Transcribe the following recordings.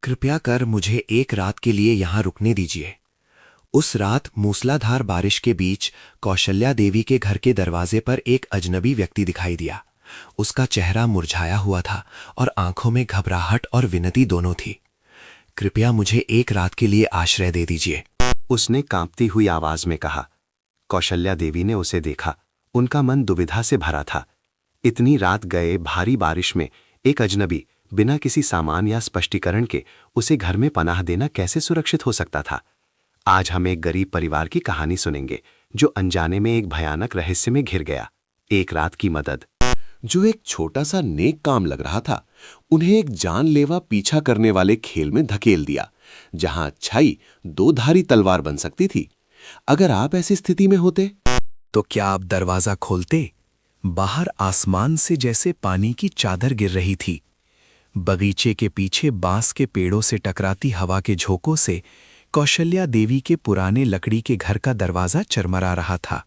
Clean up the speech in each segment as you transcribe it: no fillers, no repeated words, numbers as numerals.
कृपया कर मुझे एक रात के लिए यहाँ रुकने दीजिए। उस रात मूसलाधार बारिश के बीच कौशल्या देवी के घर के दरवाजे पर एक अजनबी व्यक्ति दिखाई दिया। उसका चेहरा मुरझाया हुआ था और आंखों में घबराहट और विनती दोनों थी। कृपया मुझे एक रात के लिए आश्रय दे दीजिए, उसने कांपती हुई आवाज में कहा। कौशल्या देवी ने उसे देखा। उनका मन दुविधा से भरा था। इतनी रात गए भारी बारिश में एक अजनबी बिना किसी सामान या स्पष्टीकरण के उसे घर में पनाह देना कैसे सुरक्षित हो सकता था। आज हम एक गरीब परिवार की कहानी सुनेंगे जो अनजाने में एक भयानक रहस्य में घिर गया। एक रात की मदद। जो एक छोटा सा नेक काम लग रहा था, उन्हें एक जानलेवा पीछा करने वाले खेल में धकेल दिया, जहां अच्छाई दो धारी तलवार बन सकती थी। अगर आप ऐसी स्थिति में होते तो क्या आप दरवाजा खोलते? बाहर आसमान से जैसे पानी की चादर गिर रही थी। बगीचे के पीछे बांस के पेड़ों से टकराती हवा के झोंकों से कौशल्या देवी के पुराने लकड़ी के घर का दरवाजा चरमरा रहा था।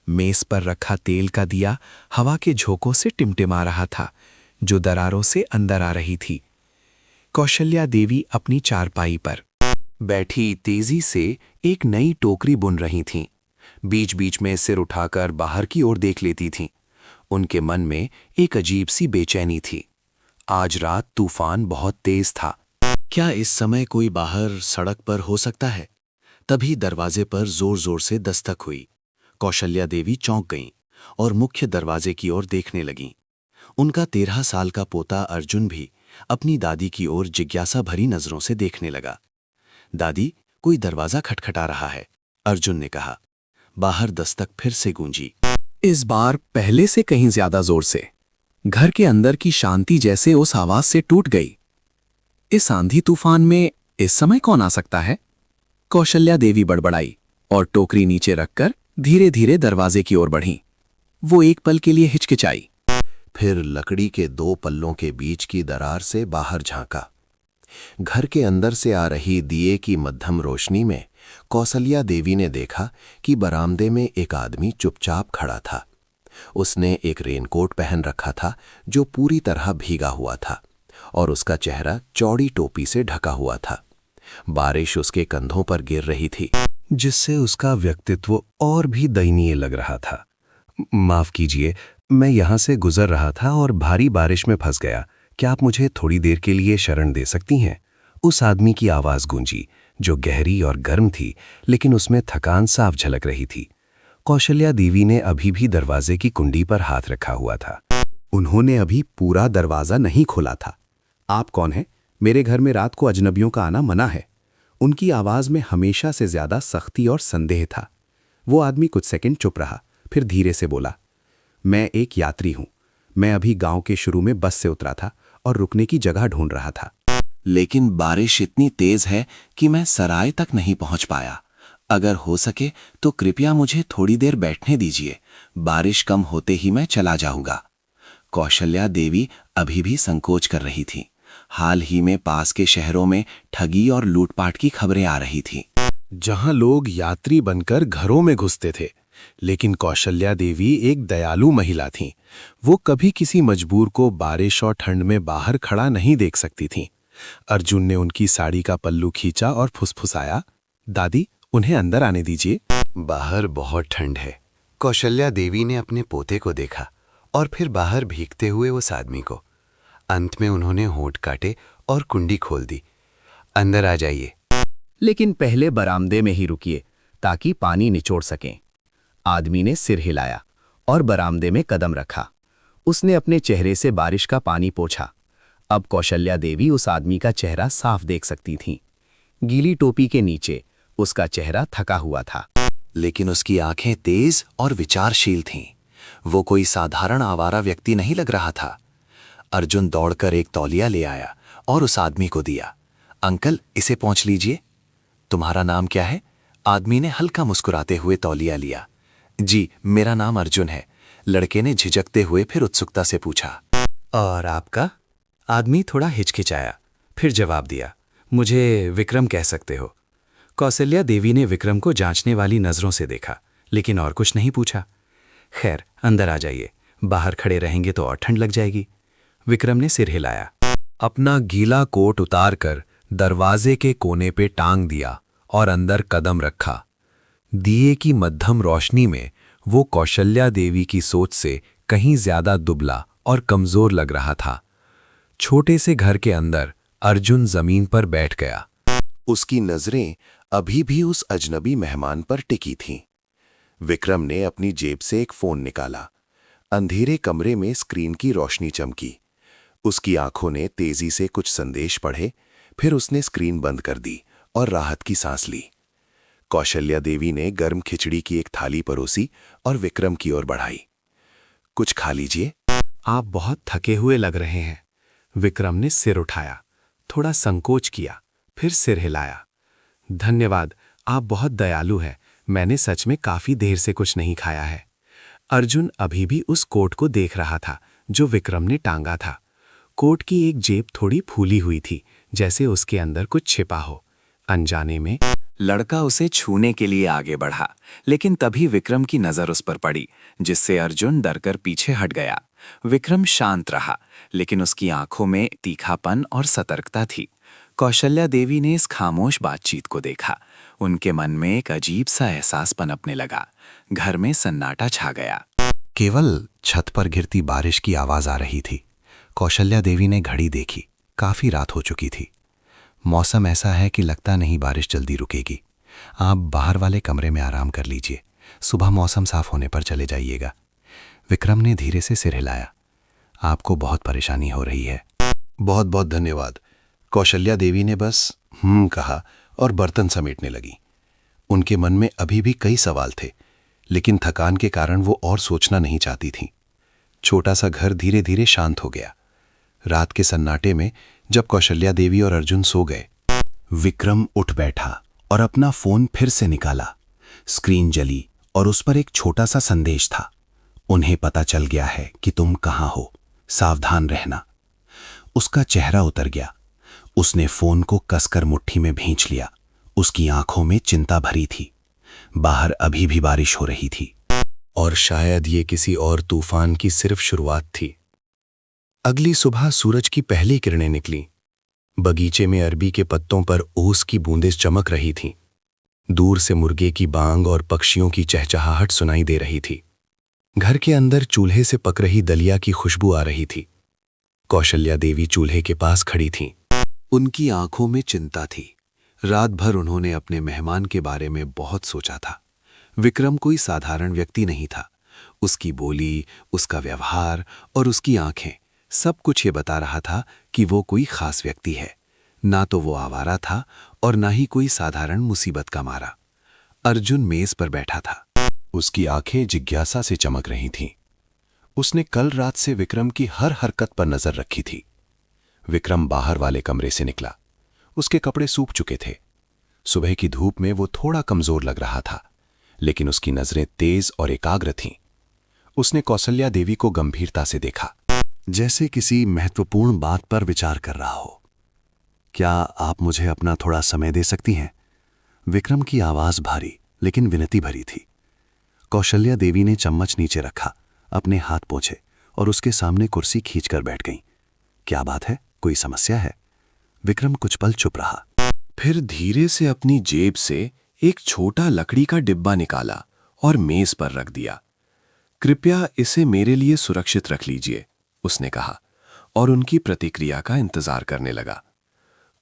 मेज पर रखा तेल का दिया हवा के झोंकों से टिमटिमा रहा था, जो दरारों से अंदर आ रही थी। कौशल्या देवी अपनी चारपाई पर बैठी तेजी से एक नई टोकरी बुन रही थीं। बीच बीच में सिर उठाकर बाहर की ओर देख लेती थीं। उनके मन में एक अजीब सी बेचैनी थी। आज रात तूफान बहुत तेज था। क्या इस समय कोई बाहर सड़क पर हो सकता है? तभी दरवाजे पर जोर जोर से दस्तक हुई। कौशल्या देवी चौंक गईं और मुख्य दरवाजे की ओर देखने लगीं। उनका 13 साल का पोता अर्जुन भी अपनी दादी की ओर जिज्ञासा भरी नजरों से देखने लगा। दादी, कोई दरवाजा खटखटा रहा है, अर्जुन ने कहा। बाहर दस्तक फिर से गूंजी, इस बार पहले से कहीं ज्यादा जोर से। घर के अंदर की शांति जैसे उस आवाज से टूट गई। इस आंधी तूफान में इस समय कौन आ सकता है? कौशल्या देवी बड़बड़ाई और टोकरी नीचे रखकर धीरे धीरे दरवाजे की ओर बढ़ी। वो एक पल के लिए हिचकिचाई, फिर लकड़ी के 2 पल्लों के बीच की दरार से बाहर झांका। घर के अंदर से आ रही दिए की मध्यम रोशनी में कौशल्या देवी ने देखा कि बरामदे में एक आदमी चुपचाप खड़ा था। उसने एक रेनकोट पहन रखा था जो पूरी तरह भीगा हुआ था और उसका चेहरा चौड़ी टोपी से ढका हुआ था। बारिश उसके कंधों पर गिर रही थी, जिससे उसका व्यक्तित्व और भी दयनीय लग रहा था। माफ कीजिए, मैं यहाँ से गुजर रहा था और भारी बारिश में फंस गया। क्या आप मुझे थोड़ी देर के लिए शरण दे सकती हैं? उस आदमी की आवाज गूंजी, जो गहरी और गर्म थी, लेकिन उसमें थकान साफ झलक रही थी। कौशल्या देवी ने अभी भी दरवाजे की कुंडी पर हाथ रखा हुआ था। उन्होंने अभी पूरा दरवाजा नहीं खोला था। आप कौन हैं? मेरे घर में रात को अजनबियों का आना मना है। उनकी आवाज में हमेशा से ज्यादा सख्ती और संदेह था। वो आदमी कुछ सेकंड चुप रहा, फिर धीरे से बोला, मैं एक यात्री हूं। मैं अभी गांव के शुरू में बस से उतरा था और रुकने की जगह ढूंढ रहा था। लेकिन बारिश इतनी तेज है कि मैं सराय तक नहीं पहुंच पाया। अगर हो सके तो कृपया मुझे थोड़ी देर बैठने दीजिए। बारिश कम होते ही मैं चला जाऊंगा। कौशल्या देवी अभी भी संकोच कर रही थी। हाल ही में पास के शहरों में ठगी और लूटपाट की खबरें आ रही थीं, जहां लोग यात्री बनकर घरों में घुसते थे। लेकिन कौशल्या देवी एक दयालु महिला थीं। वो कभी किसी मजबूर को बारिश और ठंड में बाहर खड़ा नहीं देख सकती थीं। अर्जुन ने उनकी साड़ी का पल्लू खींचा और फुसफुसाया, दादी, उन्हें अंदर आने दीजिए। बाहर बहुत ठंड है। कौशल्या देवी ने अपने पोते को देखा और फिर बाहर भीगते हुए उस आदमी को। अंत में उन्होंने होंठ काटे और कुंडी खोल दी। अंदर आ जाइए। लेकिन पहले बरामदे में ही रुकिए ताकि पानी निचोड़ सकें। आदमी ने सिर हिलाया और बरामदे में कदम रखा। उसने अपने चेहरे से बारिश का पानी पोंछा। अब कौशल्या देवी उस आदमी का चेहरा साफ देख सकती थीं। गीली टोपी के नीचे उसका चेहरा थका हुआ था, लेकिन उसकी आंखें तेज और विचारशील थीं। वो कोई साधारण आवारा व्यक्ति नहीं लग रहा था। अर्जुन दौड़कर एक तौलिया ले आया और उस आदमी को दिया। अंकल, इसे पोंछ लीजिए। तुम्हारा नाम क्या है? आदमी ने हल्का मुस्कुराते हुए तौलिया लिया। जी, मेरा नाम अर्जुन है, लड़के ने झिझकते हुए फिर उत्सुकता से पूछा। और आपका? आदमी थोड़ा हिचकिचाया, फिर जवाब दिया, मुझे विक्रम कह सकते हो। कौशल्या देवी ने विक्रम को जांचने वाली नजरों से देखा, लेकिन और कुछ नहीं पूछा। खैर, अंदर आ जाइए, बाहर खड़े रहेंगे तो और ठंड लग जाएगी। विक्रम ने सिर हिलाया। अपना गीला कोट उतारकर दरवाजे के कोने पे टांग दिया और अंदर कदम रखा। दिए की मध्यम रोशनी में वो कौशल्या देवी की सोच से कहीं ज्यादा दुबला और कमजोर लग रहा था। छोटे से घर के अंदर अर्जुन जमीन पर बैठ गया। उसकी नजरें अभी भी उस अजनबी मेहमान पर टिकी थीं। विक्रम ने अपनी जेब से एक फोन निकाला। अंधेरे कमरे में स्क्रीन की रोशनी चमकी। उसकी आंखों ने तेजी से कुछ संदेश पढ़े, फिर उसने स्क्रीन बंद कर दी और राहत की सांस ली। कौशल्या देवी ने गर्म खिचड़ी की एक थाली परोसी और विक्रम की ओर बढ़ाई। कुछ खा लीजिए। आप बहुत थके हुए लग रहे हैं। विक्रम ने सिर उठाया, थोड़ा संकोच किया, फिर सिर हिलाया। धन्यवाद, आप बहुत दयालु हैं। मैंने सच में काफी देर से कुछ नहीं खाया है। अर्जुन अभी भी उस कोट को देख रहा था जो विक्रम ने टांगा था। कोट की एक जेब थोड़ी फूली हुई थी, जैसे उसके अंदर कुछ छिपा हो। अनजाने में लड़का उसे छूने के लिए आगे बढ़ा, लेकिन तभी विक्रम की नजर उस पर पड़ी, जिससे अर्जुन डरकर पीछे हट गया। विक्रम शांत रहा, लेकिन उसकी आंखों में तीखापन और सतर्कता थी। कौशल्या देवी ने इस खामोश बातचीत को देखा। उनके मन में एक अजीब सा एहसास पनपने लगा। घर में सन्नाटा छा गया। केवल छत पर गिरती बारिश की आवाज आ रही थी। कौशल्या देवी ने घड़ी देखी, काफी रात हो चुकी थी। मौसम ऐसा है कि लगता नहीं बारिश जल्दी रुकेगी। आप बाहर वाले कमरे में आराम कर लीजिए, सुबह मौसम साफ होने पर चले जाइएगा। विक्रम ने धीरे से सिर हिलाया। आपको बहुत परेशानी हो रही है। बहुत बहुत धन्यवाद। कौशल्या देवी ने बस कहा और बर्तन समेटने लगी। उनके मन में अभी भी कई सवाल थे, लेकिन थकान के कारण वो और सोचना नहीं चाहती थीं। छोटा सा घर धीरे धीरे शांत हो गया। रात के सन्नाटे में जब कौशल्या देवी और अर्जुन सो गए, विक्रम उठ बैठा और अपना फोन फिर से निकाला। स्क्रीन जली और उस पर एक छोटा सा संदेश था। उन्हें पता चल गया है कि तुम कहां हो, सावधान रहना। उसका चेहरा उतर गया। उसने फोन को कसकर मुट्ठी में भींच लिया। उसकी आंखों में चिंता भरी थी। बाहर अभी भी बारिश हो रही थी, और शायद ये किसी और तूफान की सिर्फ शुरुआत थी। अगली सुबह सूरज की पहली किरणें निकलीं। बगीचे में अरबी के पत्तों पर ओस की बूंदें चमक रही थीं। दूर से मुर्गे की बांग और पक्षियों की चहचहाहट सुनाई दे रही थी। घर के अंदर चूल्हे से पक रही दलिया की खुशबू आ रही थी। कौशल्या देवी चूल्हे के पास खड़ी थीं। उनकी आंखों में चिंता थी। रात भर उन्होंने अपने मेहमान के बारे में बहुत सोचा था। विक्रम कोई साधारण व्यक्ति नहीं था। उसकी बोली, उसका व्यवहार और उसकी आंखें, सब कुछ ये बता रहा था कि वो कोई खास व्यक्ति है। ना तो वो आवारा था और ना ही कोई साधारण मुसीबत का मारा। अर्जुन मेज पर बैठा था। उसकी आंखें जिज्ञासा से चमक रही थीं। उसने कल रात से विक्रम की हर हरकत पर नजर रखी थी। विक्रम बाहर वाले कमरे से निकला। उसके कपड़े सूख चुके थे। सुबह की धूप में वो थोड़ा कमजोर लग रहा था, लेकिन उसकी नजरें तेज और एकाग्र थीं। उसने कौशल्या देवी को गंभीरता से देखा, जैसे किसी महत्वपूर्ण बात पर विचार कर रहा हो। क्या आप मुझे अपना थोड़ा समय दे सकती हैं? विक्रम की आवाज भारी लेकिन विनती भरी थी। कौशल्या देवी ने चम्मच नीचे रखा, अपने हाथ पोंछे और उसके सामने कुर्सी खींचकर बैठ गईं। क्या बात है? कोई समस्या है? विक्रम कुछ पल चुप रहा, फिर धीरे से अपनी जेब से एक छोटा लकड़ी का डिब्बा निकाला और मेज पर रख दिया। कृपया इसे मेरे लिए सुरक्षित रख लीजिए, उसने कहा, और उनकी प्रतिक्रिया का इंतजार करने लगा।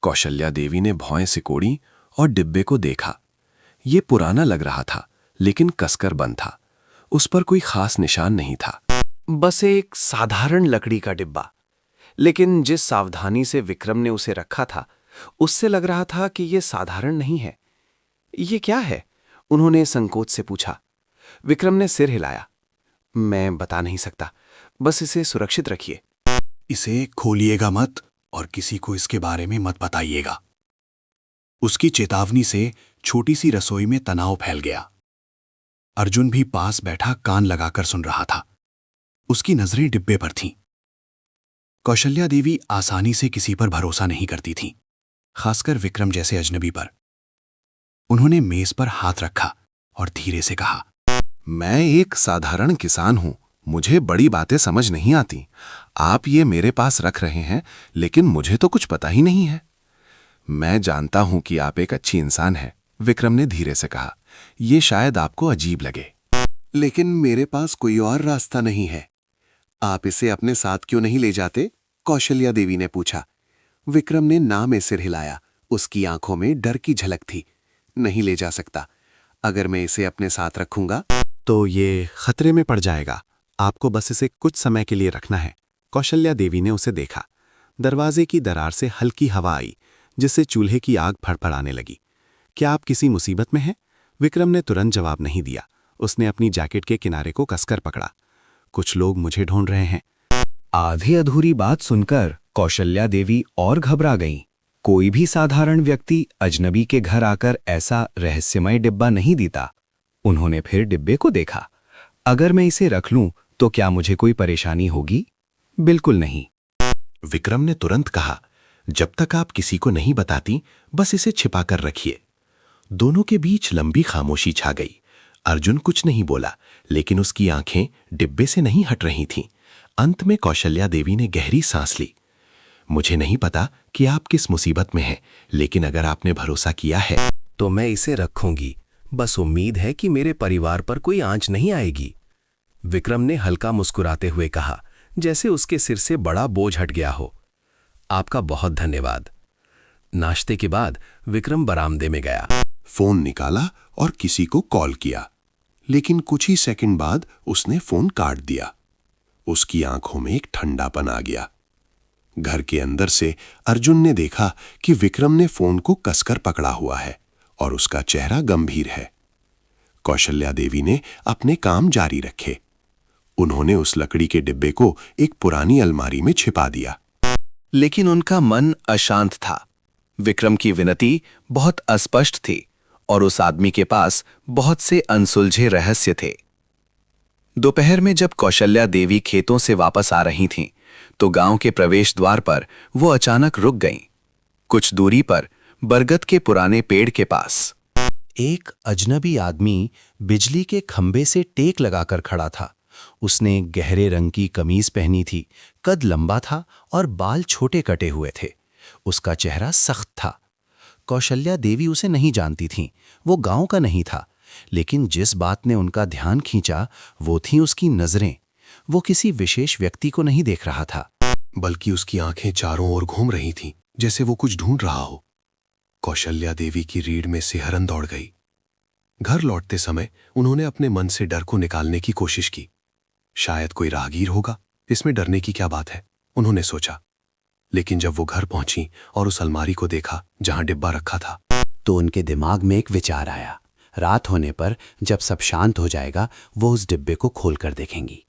कौशल्या देवी ने भौएं सिकोड़ी और डिब्बे को देखा। ये पुराना लग रहा था, लेकिन कसकर बंद था। उस पर कोई खास निशान नहीं था। बस एक साधारण लकड़ी का डिब्बा। लेकिन जिस सावधानी से विक्रम ने उसे रखा था, उससे लग रहा था कि यह साधारण नहीं है। ये क्या है? उन्होंने संकोच से पूछा। विक्रम ने सिर हिलाया। मैं बता नहीं सकता, बस इसे सुरक्षित रखिए। इसे खोलिएगा मत और किसी को इसके बारे में मत बताइएगा। उसकी चेतावनी से छोटी सी रसोई में तनाव फैल गया। अर्जुन भी पास बैठा कान लगाकर सुन रहा था। उसकी नजरें डिब्बे पर थीं। कौशल्या देवी आसानी से किसी पर भरोसा नहीं करती थीं, खासकर विक्रम जैसे अजनबी पर। उन्होंने मेज पर हाथ रखा और धीरे से कहा, मैं एक साधारण किसान हूं, मुझे बड़ी बातें समझ नहीं आती। आप ये मेरे पास रख रहे हैं, लेकिन मुझे तो कुछ पता ही नहीं है। मैं जानता हूं कि आप एक अच्छी इंसान हैं, विक्रम ने धीरे से कहा। ये शायद आपको अजीब लगे, लेकिन मेरे पास कोई और रास्ता नहीं है। आप इसे अपने साथ क्यों नहीं ले जाते? कौशल्या देवी ने पूछा। विक्रम ने ना में सिर हिलाया। उसकी आंखों में डर की झलक थी। नहीं ले जा सकता। अगर मैं इसे अपने साथ रखूंगा तो ये खतरे में पड़ जाएगा। आपको बस इसे कुछ समय के लिए रखना है। कौशल्या देवी ने उसे देखा। दरवाजे की दरार से हल्की हवा आई, जिससे चूल्हे की आग फड़फड़ाने लगी। क्या आप किसी मुसीबत में हैं? विक्रम ने तुरंत जवाब नहीं दिया। उसने अपनी जैकेट के किनारे को कसकर पकड़ा। कुछ लोग मुझे ढूंढ रहे हैं। आधी अधूरी बात सुनकर कौशल्या देवी और घबरा गईं। कोई भी साधारण व्यक्ति अजनबी के घर आकर ऐसा रहस्यमय डिब्बा नहीं देता। उन्होंने फिर डिब्बे को देखा। अगर मैं इसे रख लूं तो क्या मुझे कोई परेशानी होगी? बिल्कुल नहीं। विक्रम ने तुरंत कहा, जब तक आप किसी को नहीं बताती, बस इसे छिपाकर रखिए। दोनों के बीच लंबी खामोशी छा गई। अर्जुन कुछ नहीं बोला, लेकिन उसकी आंखें डिब्बे से नहीं हट रही थीं। अंत में कौशल्या देवी ने गहरी सांस ली। मुझे नहीं पता कि आप किस मुसीबत में हैं, लेकिन अगर आपने भरोसा किया है तो मैं इसे रखूंगी। बस उम्मीद है कि मेरे परिवार पर कोई आंच नहीं आएगी। विक्रम ने हल्का मुस्कुराते हुए कहा, जैसे उसके सिर से बड़ा बोझ हट गया हो। आपका बहुत धन्यवाद। नाश्ते के बाद विक्रम बरामदे में गया। फोन निकाला और किसी को कॉल किया, लेकिन कुछ ही सेकंड बाद उसने फोन काट दिया। उसकी आंखों में एक ठंडापन आ गया। घर के अंदर से अर्जुन ने देखा कि विक्रम ने फोन को कसकर पकड़ा हुआ है और उसका चेहरा गंभीर है। कौशल्या देवी ने अपने काम जारी रखे। उन्होंने उस लकड़ी के डिब्बे को एक पुरानी अलमारी में छिपा दिया। लेकिन उनका मन अशांत था। विक्रम की विनती बहुत अस्पष्ट थी और उस आदमी के पास बहुत से अनसुलझे रहस्य थे। दोपहर में जब कौशल्या देवी खेतों से वापस आ रही थीं, तो गांव के प्रवेश द्वार पर वो अचानक रुक गईं। कुछ दूरी पर बरगद के पुराने पेड़ के पास एक अजनबी आदमी बिजली के खंभे से टेक लगाकर खड़ा था। उसने गहरे रंग की कमीज पहनी थी, कद लंबा था और बाल छोटे कटे हुए थे। उसका चेहरा सख्त था। कौशल्या देवी उसे नहीं जानती थीं, वो गांव का नहीं था, लेकिन जिस बात ने उनका ध्यान खींचा वो थी उसकी नजरें। वो किसी विशेष व्यक्ति को नहीं देख रहा था, बल्कि उसकी आंखें चारों ओर घूम रही थीं, जैसे वो कुछ ढूंढ रहा हो। कौशल्या देवी की रीढ़ में सिहरन दौड़ गई। घर लौटते समय उन्होंने अपने मन से डर को निकालने की कोशिश की। शायद कोई राहगीर होगा, इसमें डरने की क्या बात है, उन्होंने सोचा। लेकिन जब वो घर पहुंची और उस अलमारी को देखा जहां डिब्बा रखा था, तो उनके दिमाग में एक विचार आया। रात होने पर जब सब शांत हो जाएगा, वो उस डिब्बे को खोलकर देखेंगी।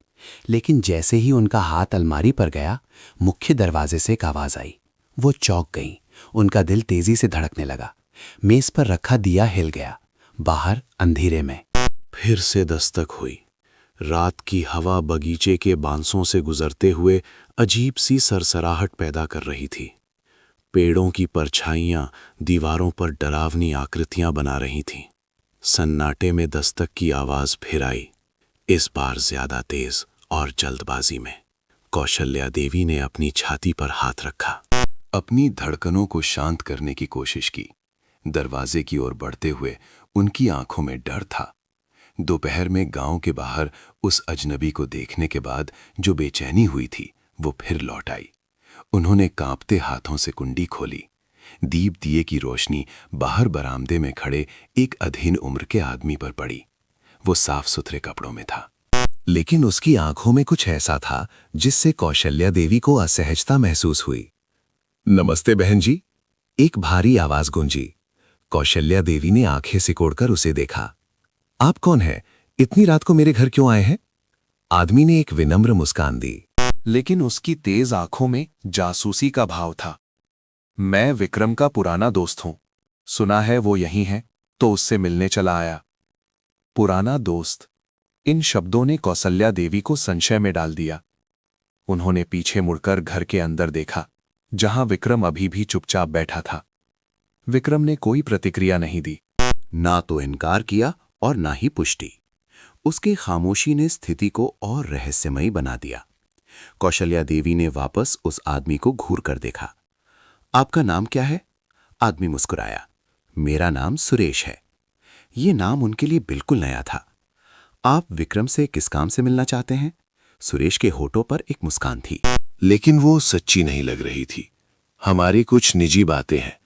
लेकिन जैसे ही उनका हाथ अलमारी पर गया, मुख्य दरवाजे से एक आवाज आई। वो चौंक गईं। उनका दिल तेजी से धड़कने लगा। मेज पर रखा दिया हिल गया। बाहर अंधेरे में फिर से दस्तक हुई। रात की हवा बगीचे के बांसों से गुजरते हुए अजीब सी सरसराहट पैदा कर रही थी। पेड़ों की परछाइयां दीवारों पर डरावनी आकृतियां बना रही थीं। सन्नाटे में दस्तक की आवाज फिर आई, इस बार ज्यादा तेज और जल्दबाजी में। कौशल्या देवी ने अपनी छाती पर हाथ रखा, अपनी धड़कनों को शांत करने की कोशिश की। दरवाजे की ओर बढ़ते हुए उनकी आंखों में डर था। दोपहर में गांव के बाहर उस अजनबी को देखने के बाद जो बेचैनी हुई थी, वो फिर लौट आई। उन्होंने कांपते हाथों से कुंडी खोली। दीप दिए की रोशनी बाहर बरामदे में खड़े एक अधीन उम्र के आदमी पर पड़ी। वो साफ सुथरे कपड़ों में था, लेकिन उसकी आंखों में कुछ ऐसा था जिससे कौशल्या देवी को असहजता महसूस हुई। नमस्ते बहन जी, एक भारी आवाज गूंजी। कौशल्या देवी ने आंखें सिकोड़कर उसे देखा। आप कौन हैं? इतनी रात को मेरे घर क्यों आए हैं? आदमी ने एक विनम्र मुस्कान दी, लेकिन उसकी तेज आंखों में जासूसी का भाव था। मैं विक्रम का पुराना दोस्त हूं। सुना है वो यहीं है, तो उससे मिलने चला आया। पुराना दोस्त, इन शब्दों ने कौशल्या देवी को संशय में डाल दिया। उन्होंने पीछे मुड़कर घर के अंदर देखा, जहां विक्रम अभी भी चुपचाप बैठा था। विक्रम ने कोई प्रतिक्रिया नहीं दी, ना तो इनकार किया और ना ही पुष्टि। उसकी खामोशी ने स्थिति को और रहस्यमयी बना दिया। कौशल्या देवी ने वापस उस आदमी को घूर कर देखा। आपका नाम क्या है? आदमी मुस्कुराया। मेरा नाम सुरेश है। ये नाम उनके लिए बिल्कुल नया था। आप विक्रम से किस काम से मिलना चाहते हैं? सुरेश के होठों पर एक मुस्कान थी। लेकिन वो सच्ची नहीं लग रही थी। हमारी कुछ निजी बातें हैं।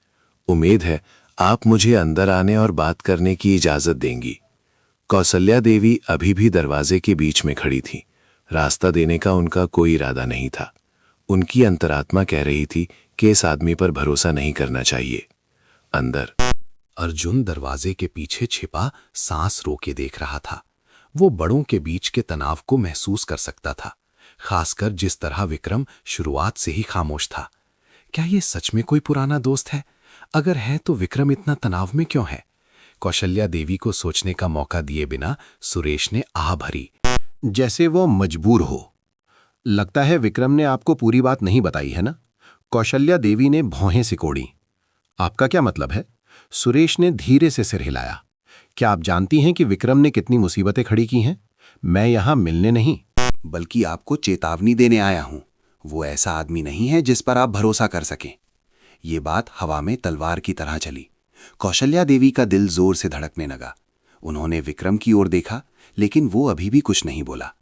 उम्मीद है आप मुझे अंदर आने और बात करने की इजाजत देंगी। कौशल्या देवी अभी भी दरवाजे के बीच में खड़ी थी। रास्ता देने का उनका कोई इरादा नहीं था। उनकी अंतरात्मा कह रही थी कि इस आदमी पर भरोसा नहीं करना चाहिए। अंदर अर्जुन दरवाजे के पीछे छिपा सांस रोके देख रहा था। वो बड़ों के बीच के तनाव को महसूस कर सकता था, खासकर जिस तरह विक्रम शुरुआत से ही खामोश था। क्या ये सच में कोई पुराना दोस्त है? अगर है तो विक्रम इतना तनाव में क्यों है? कौशल्या देवी को सोचने का मौका दिए बिना सुरेश ने आह भरी। जैसे वो मजबूर हो। लगता है विक्रम ने आपको पूरी बात नहीं बताई है ना? कौशल्या देवी ने भौहें सिकोड़ी। आपका क्या मतलब है? सुरेश ने धीरे से सिर हिलाया। क्या आप जानती हैं कि विक्रम ने कितनी मुसीबतें खड़ी की हैं? मैं यहां मिलने नहीं, बल्कि आपको चेतावनी देने आया हूं। वो ऐसा आदमी नहीं है जिस पर आप भरोसा कर सकें। ये बात हवा में तलवार की तरह चली। कौशल्या देवी का दिल जोर से धड़कने लगा। उन्होंने विक्रम की ओर देखा, लेकिन वो अभी भी कुछ नहीं बोला।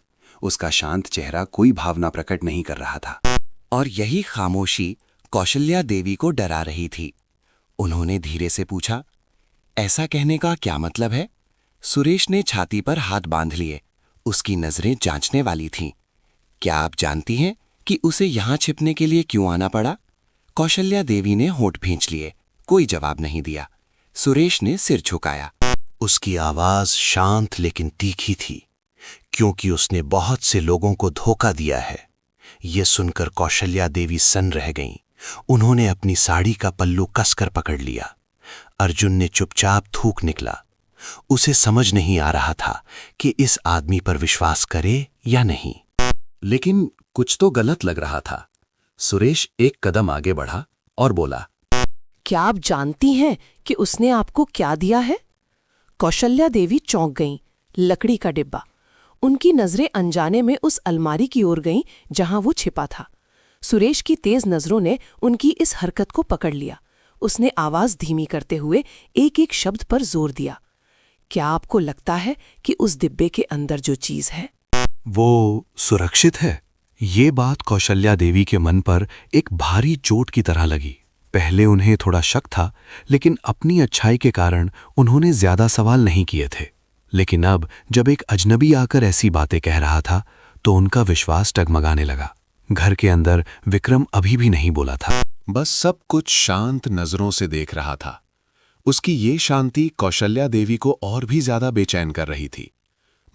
उसका शांत चेहरा कोई भावना प्रकट नहीं कर रहा था। और यही खामोशी कौशल्या देवी को डरा रही थी। उन्होंने धीरे से पूछा, ऐसा कहने का क्या मतलब है? सुरेश ने छाती पर हाथ बांध लिए। उसकी नजरें जांचने वाली थीं। क्या आप जानती हैं कि उसे यहां छिपने के लिए क्यों आना पड़ा? कौशल्या देवी ने होंठ भींच लिए। कोई जवाब नहीं दिया। सुरेश ने सिर झुकाया। उसकी आवाज शांत लेकिन तीखी थी, क्योंकि उसने बहुत से लोगों को धोखा दिया है। ये सुनकर कौशल्या देवी सन्न रह गईं। उन्होंने अपनी साड़ी का पल्लू कसकर पकड़ लिया। अर्जुन ने चुपचाप थूक निकला। उसे समझ नहीं आ रहा था कि इस आदमी पर विश्वास करे या नहीं। लेकिन कुछ तो गलत लग रहा था। सुरेश एक कदम आगे बढ़ा और बोला, क्या आप जानती हैं कि उसने आपको क्या दिया है? कौशल्या देवी चौंक गईं। लकड़ी का डिब्बा। उनकी नजरें अनजाने में उस अलमारी की ओर गईं जहां वो छिपा था। सुरेश की तेज नजरों ने उनकी इस हरकत को पकड़ लिया। उसने आवाज धीमी करते हुए एक एक शब्द पर जोर दिया। क्या आपको लगता है कि उस डिब्बे के अंदर जो चीज है वो सुरक्षित है? ये बात कौशल्या देवी के मन पर एक भारी चोट की तरह लगी। पहले उन्हें थोड़ा शक था, लेकिन अपनी अच्छाई के कारण उन्होंने ज्यादा सवाल नहीं किए थे। लेकिन अब जब एक अजनबी आकर ऐसी बातें कह रहा था, तो उनका विश्वास डगमगाने लगा। घर के अंदर विक्रम अभी भी नहीं बोला था। बस सब कुछ शांत नजरों से देख रहा था। उसकी ये शांति कौशल्या देवी को और भी ज्यादा बेचैन कर रही थी।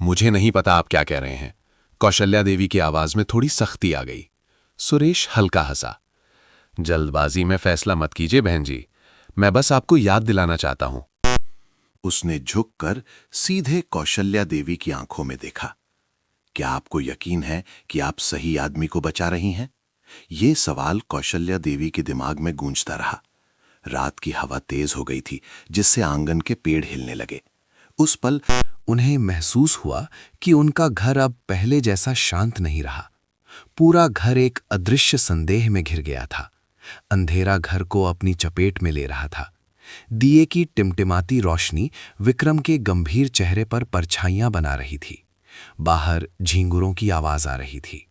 मुझे नहीं पता आप क्या कह रहे हैं। कौशल्या देवी की आवाज में थोड़ी सख्ती आ गई। सुरेश हल्का हंसा। जल्दबाजी में फैसला मत कीजिए बहन जी, मैं बस आपको याद दिलाना चाहता हूं। उसने झुककर सीधे कौशल्या देवी की आंखों में देखा। क्या आपको यकीन है कि आप सही आदमी को बचा रही हैं? ये सवाल कौशल्या देवी के दिमाग में गूंजता रहा। रात की हवा तेज हो गई थी, जिससे आंगन के पेड़ हिलने लगे। उस पल उन्हें महसूस हुआ कि उनका घर अब पहले जैसा शांत नहीं रहा। पूरा घर एक अदृश्य संदेह में घिर गया था। अंधेरा घर को अपनी चपेट में ले रहा था। दिए की टिमटिमाती रोशनी विक्रम के गंभीर चेहरे पर परछाइयां बना रही थी। बाहर झींगुरों की आवाज आ रही थी,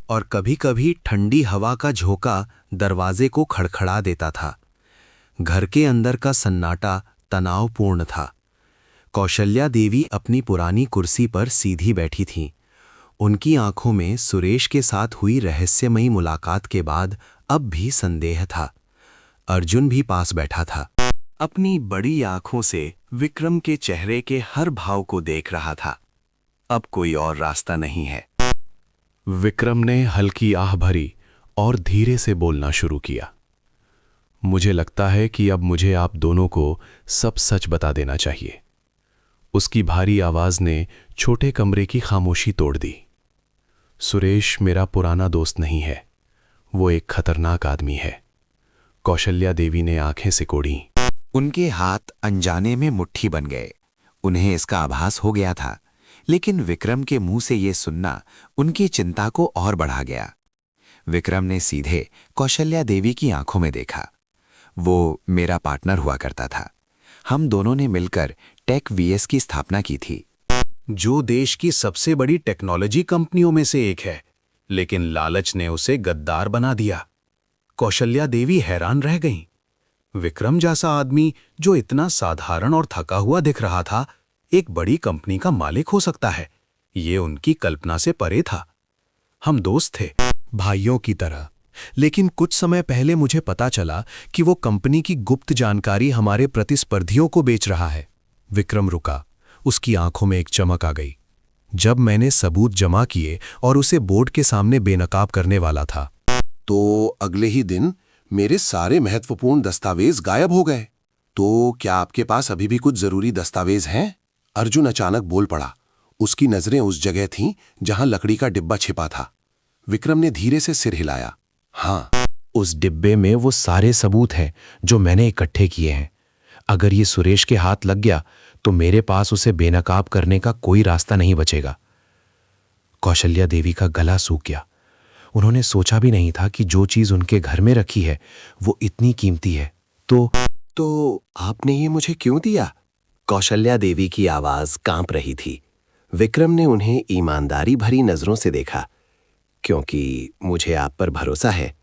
और कभी-कभी ठंडी हवा का झोंका दरवाजे को खड़खड़ा देता था। घर के अंदर का सन्नाटा तनावपूर्ण था। कौशल्या देवी अपनी पुरानी कुर्सी पर सीधी बैठी थीं। उनकी आंखों में सुरेश के साथ हुई रहस्यमयी मुलाकात के बाद अब भी संदेह था। अर्जुन भी पास बैठा था। अपनी बड़ी आंखों से विक्रम के चेहरे के हर भाव को देख रहा था। अब कोई और रास्ता नहीं है। विक्रम ने हल्की आह भरी और धीरे से बोलना शुरू किया। मुझे लगता है कि अब मुझे आप दोनों को सब सच बता देना चाहिए। उसकी भारी आवाज ने छोटे कमरे की खामोशी तोड़ दी। सुरेश मेरा पुराना दोस्त नहीं है, वो एक खतरनाक आदमी है। कौशल्या देवी ने आंखें सिकोड़ी। उनके हाथ अनजाने में मुट्ठी बन गए। उन्हें इसका आभास हो गया था लेकिन विक्रम के मुंह से ये सुनना उनकी चिंता को और बढ़ा गया। विक्रम ने सीधे कौशल्या देवी की आंखों में देखा। वो मेरा पार्टनर हुआ करता था। हम दोनों ने मिलकर टेक वीएस की स्थापना की थी, जो देश की सबसे बड़ी टेक्नोलॉजी कंपनियों में से एक है, लेकिन लालच ने उसे गद्दार बना दिया। कौशल्या देवी हैरान रह गईं। विक्रम जैसा आदमी जो इतना साधारण और थका हुआ दिख रहा था, एक बड़ी कंपनी का मालिक हो सकता है, ये उनकी कल्पना से परे था। हम दोस्त थे, भाइयों की तरह, लेकिन कुछ समय पहले मुझे पता चला कि वो कंपनी की गुप्त जानकारी हमारे प्रतिस्पर्धियों को बेच रहा है। विक्रम रुका, उसकी आंखों में एक चमक आ गई। जब मैंने सबूत जमा किए और उसे बोर्ड के सामने बेनकाब करने वाला था, तो अगले ही दिन मेरे सारे महत्वपूर्ण दस्तावेज गायब हो गए। तो क्या आपके पास अभी भी कुछ जरूरी दस्तावेज हैं? अर्जुन अचानक बोल पड़ा। उसकी नजरें उस जगह थीं जहां लकड़ी का डिब्बा छिपा था। विक्रम ने धीरे से सिर हिलाया। हाँ, उस डिब्बे में वो सारे सबूत हैं जो मैंने इकट्ठे किए हैं। अगर ये सुरेश के हाथ लग गया तो मेरे पास उसे बेनकाब करने का कोई रास्ता नहीं बचेगा। कौशल्या देवी का गला सूख गया। उन्होंने सोचा भी नहीं था कि जो चीज उनके घर में रखी है वो इतनी कीमती है। तो आपने ये मुझे क्यों दिया? कौशल्या देवी की आवाज कांप रही थी। विक्रम ने उन्हें ईमानदारी भरी नजरों से देखा। क्योंकि मुझे आप पर भरोसा है।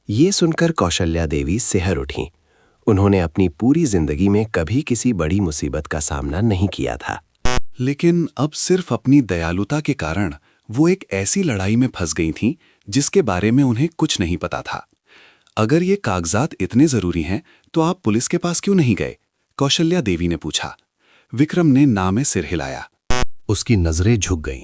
ये सुनकर कौशल्या देवी सिहर उठीं। उन्होंने अपनी पूरी जिंदगी में कभी किसी बड़ी मुसीबत का सामना नहीं किया था। लेकिन अब सिर्फ अपनी दयालुता के कारण वो एक ऐसी लड़ाई में फंस गई थीं जिसके बारे में उन्हें कुछ नहीं पता था। अगर ये कागजात इतने जरूरी हैं तो आप पुलिस के पास क्यों नहीं गए? कौशल्या देवी ने पूछा। विक्रम ने ना में सिर हिलाया। उसकी नजरें झुक गईं।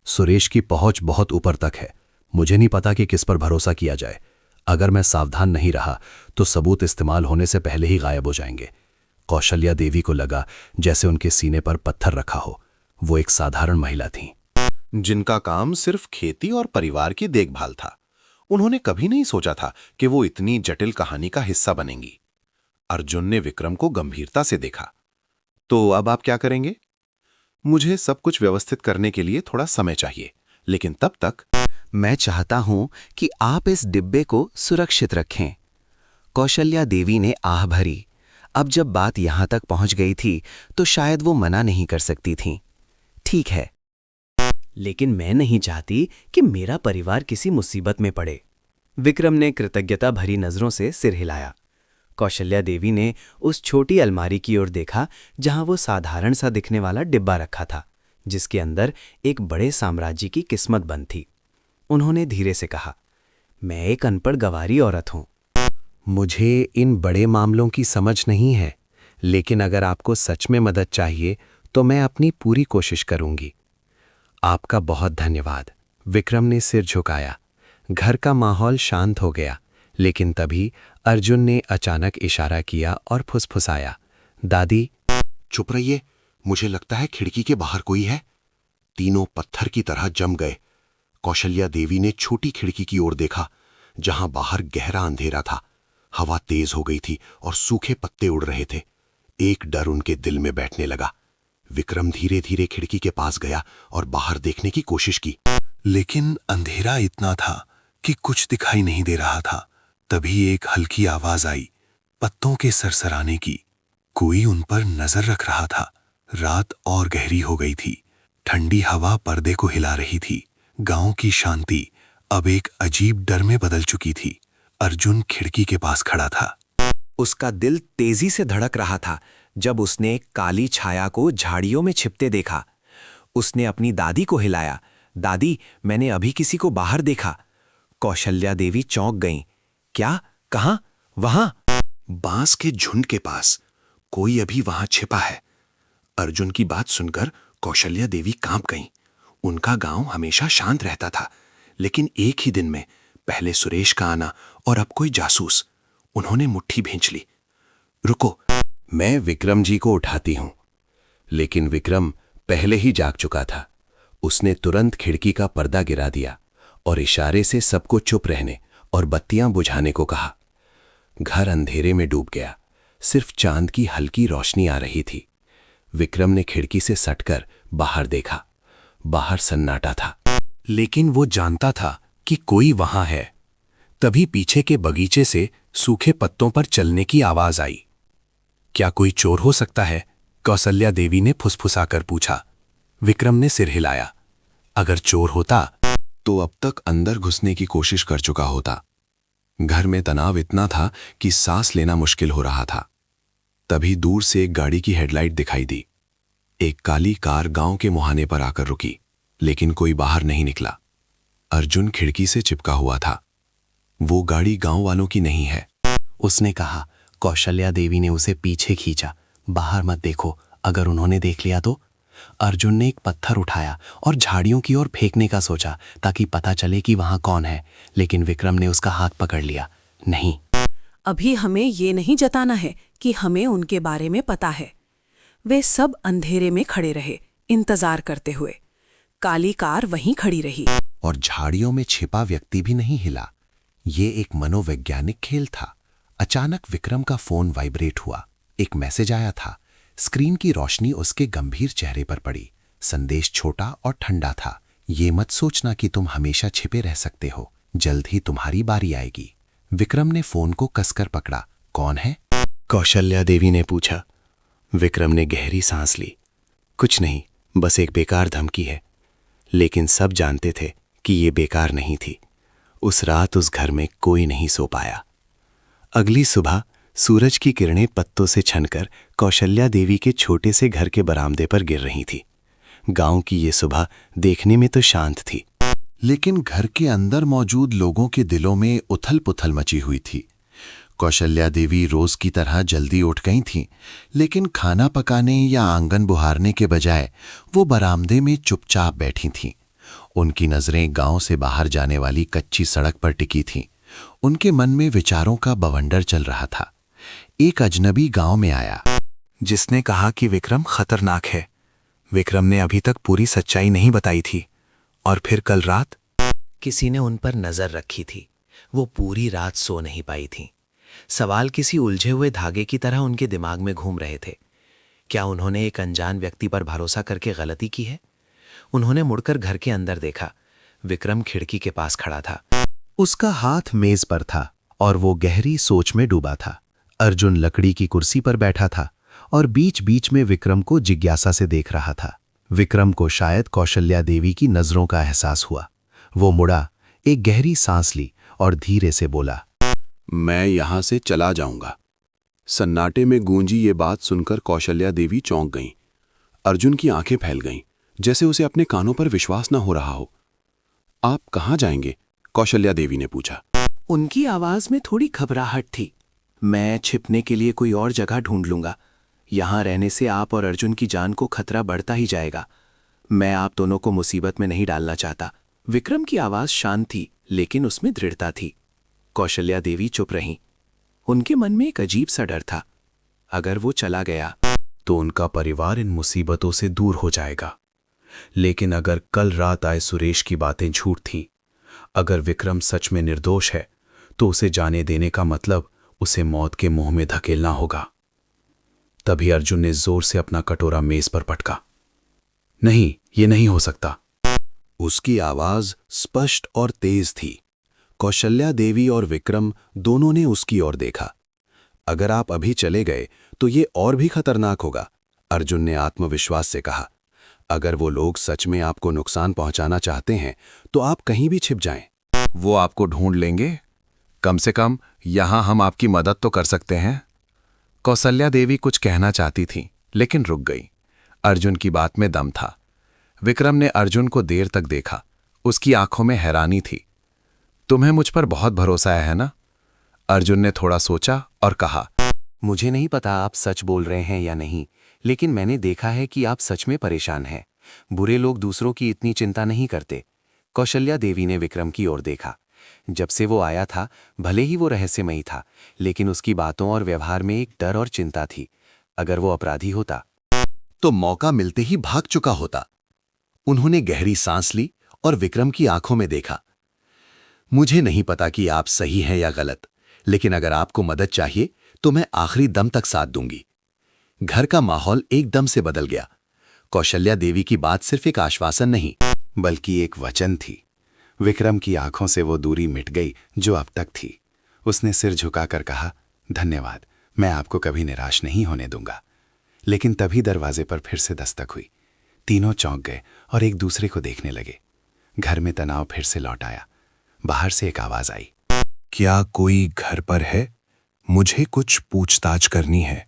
सुरेश की पहुंच बहुत ऊपर तक है। मुझे नहीं पता कि किस पर भरोसा किया जाए। अगर मैं सावधान नहीं रहा तो सबूत इस्तेमाल होने से पहले ही गायब हो जाएंगे। कौशल्या देवी को लगा जैसे उनके सीने पर पत्थर रखा हो। वो एक साधारण महिला थीं, जिनका काम सिर्फ खेती और परिवार की देखभाल था। उन्होंने कभी नहीं सोचा था कि वो इतनी जटिल कहानी का हिस्सा बनेंगी। अर्जुन ने विक्रम को गंभीरता से देखा। तो अब आप क्या करेंगे? मुझे सब कुछ व्यवस्थित करने के लिए थोड़ा समय चाहिए, लेकिन तब तक मैं चाहता हूं कि आप इस डिब्बे को सुरक्षित रखें। कौशल्या देवी ने आह भरी। अब जब बात यहां तक पहुंच गई थी तो शायद वो मना नहीं कर सकती थीं। ठीक है, लेकिन मैं नहीं चाहती कि मेरा परिवार किसी मुसीबत में पड़े। विक्रम ने कृतज्ञता भरी नजरों से सिर हिलाया। कौशल्या देवी ने उस छोटी अलमारी की ओर देखा जहां वो साधारण सा दिखने वाला डिब्बा रखा था, जिसके अंदर एक बड़े साम्राज्य की किस्मत बंद थी। उन्होंने धीरे से कहा, मैं एक अनपढ़ गंवारी औरत हूं। मुझे इन बड़े मामलों की समझ नहीं है, लेकिन अगर आपको सच में मदद चाहिए तो मैं अपनी पूरी कोशिश करूंगी। आपका बहुत धन्यवाद। विक्रम ने सिर झुकाया। घर का माहौल शांत हो गया, लेकिन तभी अर्जुन ने अचानक इशारा किया और फुसफुसाया, दादी। चुप रहिए, मुझे लगता है खिड़की के बाहर कोई है। तीनों पत्थर की तरह जम गए। कौशल्या देवी ने छोटी खिड़की की ओर देखा, जहां बाहर गहरा अंधेरा था। हवा तेज हो गई थी और सूखे पत्ते उड़ रहे थे। एक डर उनके दिल में बैठने लगा। विक्रम धीरे धीरे खिड़की के पास गया और बाहर देखने की कोशिश की, लेकिन अंधेरा इतना था कि कुछ दिखाई नहीं दे रहा था। तभी एक हल्की आवाज आई, पत्तों के सरसराने की। कोई उन पर नजर रख रहा था। रात और गहरी हो गई थी। ठंडी हवा पर्दे को हिला रही थी। गांव की शांति अब एक अजीब डर में बदल चुकी थी। अर्जुन खिड़की के पास खड़ा था। उसका दिल तेजी से धड़क रहा था जब उसने एक काली छाया को झाड़ियों में छिपते देखा। उसने अपनी दादी को हिलाया, दादी, मैंने अभी किसी को बाहर देखा। कौशल्या देवी चौंक गईं। क्या? कहां? वहां? बांस के झुंड के पास। कोई अभी वहां छिपा है। अर्जुन की बात सुनकर कौशल्या देवी कांप गईं। उनका गांव हमेशा शांत रहता था, लेकिन एक ही दिन में, पहले सुरेश का आना और अब कोई जासूस। उन्होंने मुट्ठी भींच ली। रुको, मैं विक्रम जी को उठाती हूं। लेकिन विक्रम पहले ही जाग चुका था। उसने तुरंत खिड़की का पर्दा गिरा दिया और इशारे से सबको चुप रहने और बत्तियां बुझाने को कहा। घर अंधेरे में डूब गया। सिर्फ चांद की हल्की रोशनी आ रही थी। विक्रम ने खिड़की से सटकर बाहर देखा। बाहर सन्नाटा था। लेकिन वो जानता था कि कोई वहां है। तभी पीछे के बगीचे से सूखे पत्तों पर चलने की आवाज आई। क्या कोई चोर हो सकता है? कौसल्या देवी ने फुसफुसाकर पूछा। विक्रम ने सिर हिलाया। अगर चोर होता तो अब तक अंदर घुसने की कोशिश कर चुका होता। घर में तनाव इतना था कि सांस लेना मुश्किल हो रहा था। तभी दूर से एक गाड़ी की हेडलाइट दिखाई दी। एक काली कार गांव के मुहाने पर आकर रुकी, लेकिन कोई बाहर नहीं निकला। अर्जुन खिड़की से चिपका हुआ था। वो गाड़ी गांव वालों की नहीं है, उसने कहा। कौशल्या देवी ने उसे पीछे खींचा। बाहर मत देखो, अगर उन्होंने देख लिया तो। अर्जुन ने एक पत्थर उठाया और झाड़ियों की ओर फेंकने का सोचा ताकि पता चले कि वहां कौन है, लेकिन विक्रम ने उसका हाथ पकड़ लिया। नहीं, अभी हमें ये नहीं जताना है कि हमें उनके बारे में पता है। वे सब अंधेरे में खड़े रहे, इंतजार करते हुए। काली कार वहीं खड़ी रही। और झाड़ियों में छिपा व्यक्ति भी नहीं हिला। ये एक मनोवैज्ञानिक खेल था। अचानक विक्रम का फोन वाइब्रेट हुआ। एक मैसेज आया था। स्क्रीन की रोशनी उसके गंभीर चेहरे पर पड़ी। संदेश छोटा और ठंडा था। ये मत सोचना कि तुम हमेशा छिपे रह सकते हो, जल्द ही तुम्हारी बारी आएगी। विक्रम ने फोन को कसकर पकड़ा। कौन है? कौशल्या देवी ने पूछा। विक्रम ने गहरी सांस ली। कुछ नहीं, बस एक बेकार धमकी है। लेकिन सब जानते थे कि ये बेकार नहीं थी। उस रात उस घर में कोई नहीं सो पाया। अगली सुबह सूरज की किरणें पत्तों से छनकर कौशल्या देवी के छोटे से घर के बरामदे पर गिर रही थी। गांव की ये सुबह देखने में तो शांत थी, लेकिन घर के अंदर मौजूद लोगों के दिलों में उथल पुथल मची हुई थी। कौशल्या देवी रोज की तरह जल्दी उठ गई थीं, लेकिन खाना पकाने या आंगन बुहारने के बजाय वो बरामदे में चुपचाप बैठी थीं। उनकी नजरें गांव से बाहर जाने वाली कच्ची सड़क पर टिकी थीं। उनके मन में विचारों का बवंडर चल रहा था। एक अजनबी गांव में आया, जिसने कहा कि विक्रम खतरनाक है। विक्रम ने अभी तक पूरी सच्चाई नहीं बताई थी। और फिर कल रात किसी ने उन पर नजर रखी थी। वो पूरी रात सो नहीं पाई थीं। सवाल किसी उलझे हुए धागे की तरह उनके दिमाग में घूम रहे थे। क्या उन्होंने एक अनजान व्यक्ति पर भरोसा करके गलती की है? उन्होंने मुड़कर घर के अंदर देखा। विक्रम खिड़की के पास खड़ा था। उसका हाथ मेज पर था और वो गहरी सोच में डूबा था। अर्जुन लकड़ी की कुर्सी पर बैठा था और बीच बीच में विक्रम को जिज्ञासा से देख रहा था। विक्रम को शायद कौशल्या देवी की नजरों का एहसास हुआ। वो मुड़ा, एक गहरी सांस ली और धीरे से बोला, मैं यहां से चला जाऊंगा। सन्नाटे में गूंजी ये बात सुनकर कौशल्या देवी चौंक गईं। अर्जुन की आंखें फैल गईं, जैसे उसे अपने कानों पर विश्वास न हो रहा हो। आप कहाँ जाएंगे? कौशल्या देवी ने पूछा। उनकी आवाज में थोड़ी घबराहट थी। मैं छिपने के लिए कोई और जगह ढूंढ लूंगा। यहां रहने से आप और अर्जुन की जान को खतरा बढ़ता ही जाएगा। मैं आप दोनों को मुसीबत में नहीं डालना चाहता। विक्रम की आवाज शांत थी, लेकिन उसमें दृढ़ता थी। कौशल्या देवी चुप रहीं। उनके मन में एक अजीब सा डर था। अगर वो चला गया तो उनका परिवार इन मुसीबतों से दूर हो जाएगा। लेकिन अगर कल रात आए सुरेश की बातें झूठ थीं, अगर विक्रम सच में निर्दोष है, तो उसे जाने देने का मतलब उसे मौत के मुंह में धकेलना होगा। तभी अर्जुन ने जोर से अपना कटोरा मेज पर पटका। नहीं, ये नहीं हो सकता। उसकी आवाज स्पष्ट और तेज थी। कौशल्या देवी और विक्रम दोनों ने उसकी ओर देखा। अगर आप अभी चले गए तो ये और भी खतरनाक होगा, अर्जुन ने आत्मविश्वास से कहा। अगर वो लोग सच में आपको नुकसान पहुंचाना चाहते हैं तो आप कहीं भी छिप जाएं। वो आपको ढूंढ लेंगे। कम से कम यहां हम आपकी मदद तो कर सकते हैं। कौशल्या देवी कुछ कहना चाहती थी, लेकिन रुक गई। अर्जुन की बात में दम था। विक्रम ने अर्जुन को देर तक देखा। उसकी आंखों में हैरानी थी। तुम्हें मुझ पर बहुत भरोसा है ना? अर्जुन ने थोड़ा सोचा और कहा, मुझे नहीं पता आप सच बोल रहे हैं या नहीं, लेकिन मैंने देखा है कि आप सच में परेशान हैं। बुरे लोग दूसरों की इतनी चिंता नहीं करते। कौशल्या देवी ने विक्रम की ओर देखा। जब से वो आया था, भले ही वो रहस्यमयी था, लेकिन उसकी बातों और व्यवहार में एक डर और चिंता थी। अगर वो अपराधी होता तो मौका मिलते ही भाग चुका होता। उन्होंने गहरी सांस ली और विक्रम की आंखों में देखा। मुझे नहीं पता कि आप सही हैं या गलत, लेकिन अगर आपको मदद चाहिए तो मैं आखिरी दम तक साथ दूंगी। घर का माहौल एकदम से बदल गया। कौशल्या देवी की बात सिर्फ एक आश्वासन नहीं, बल्कि एक वचन थी। विक्रम की आंखों से वो दूरी मिट गई जो अब तक थी। उसने सिर झुकाकर कहा, धन्यवाद, मैं आपको कभी निराश नहीं होने दूंगा। लेकिन तभी दरवाजे पर फिर से दस्तक हुई। तीनों चौंक गए और एक दूसरे को देखने लगे। घर में तनाव फिर से लौट आया। बाहर से एक आवाज आई, क्या कोई घर पर है? मुझे कुछ पूछताछ करनी है।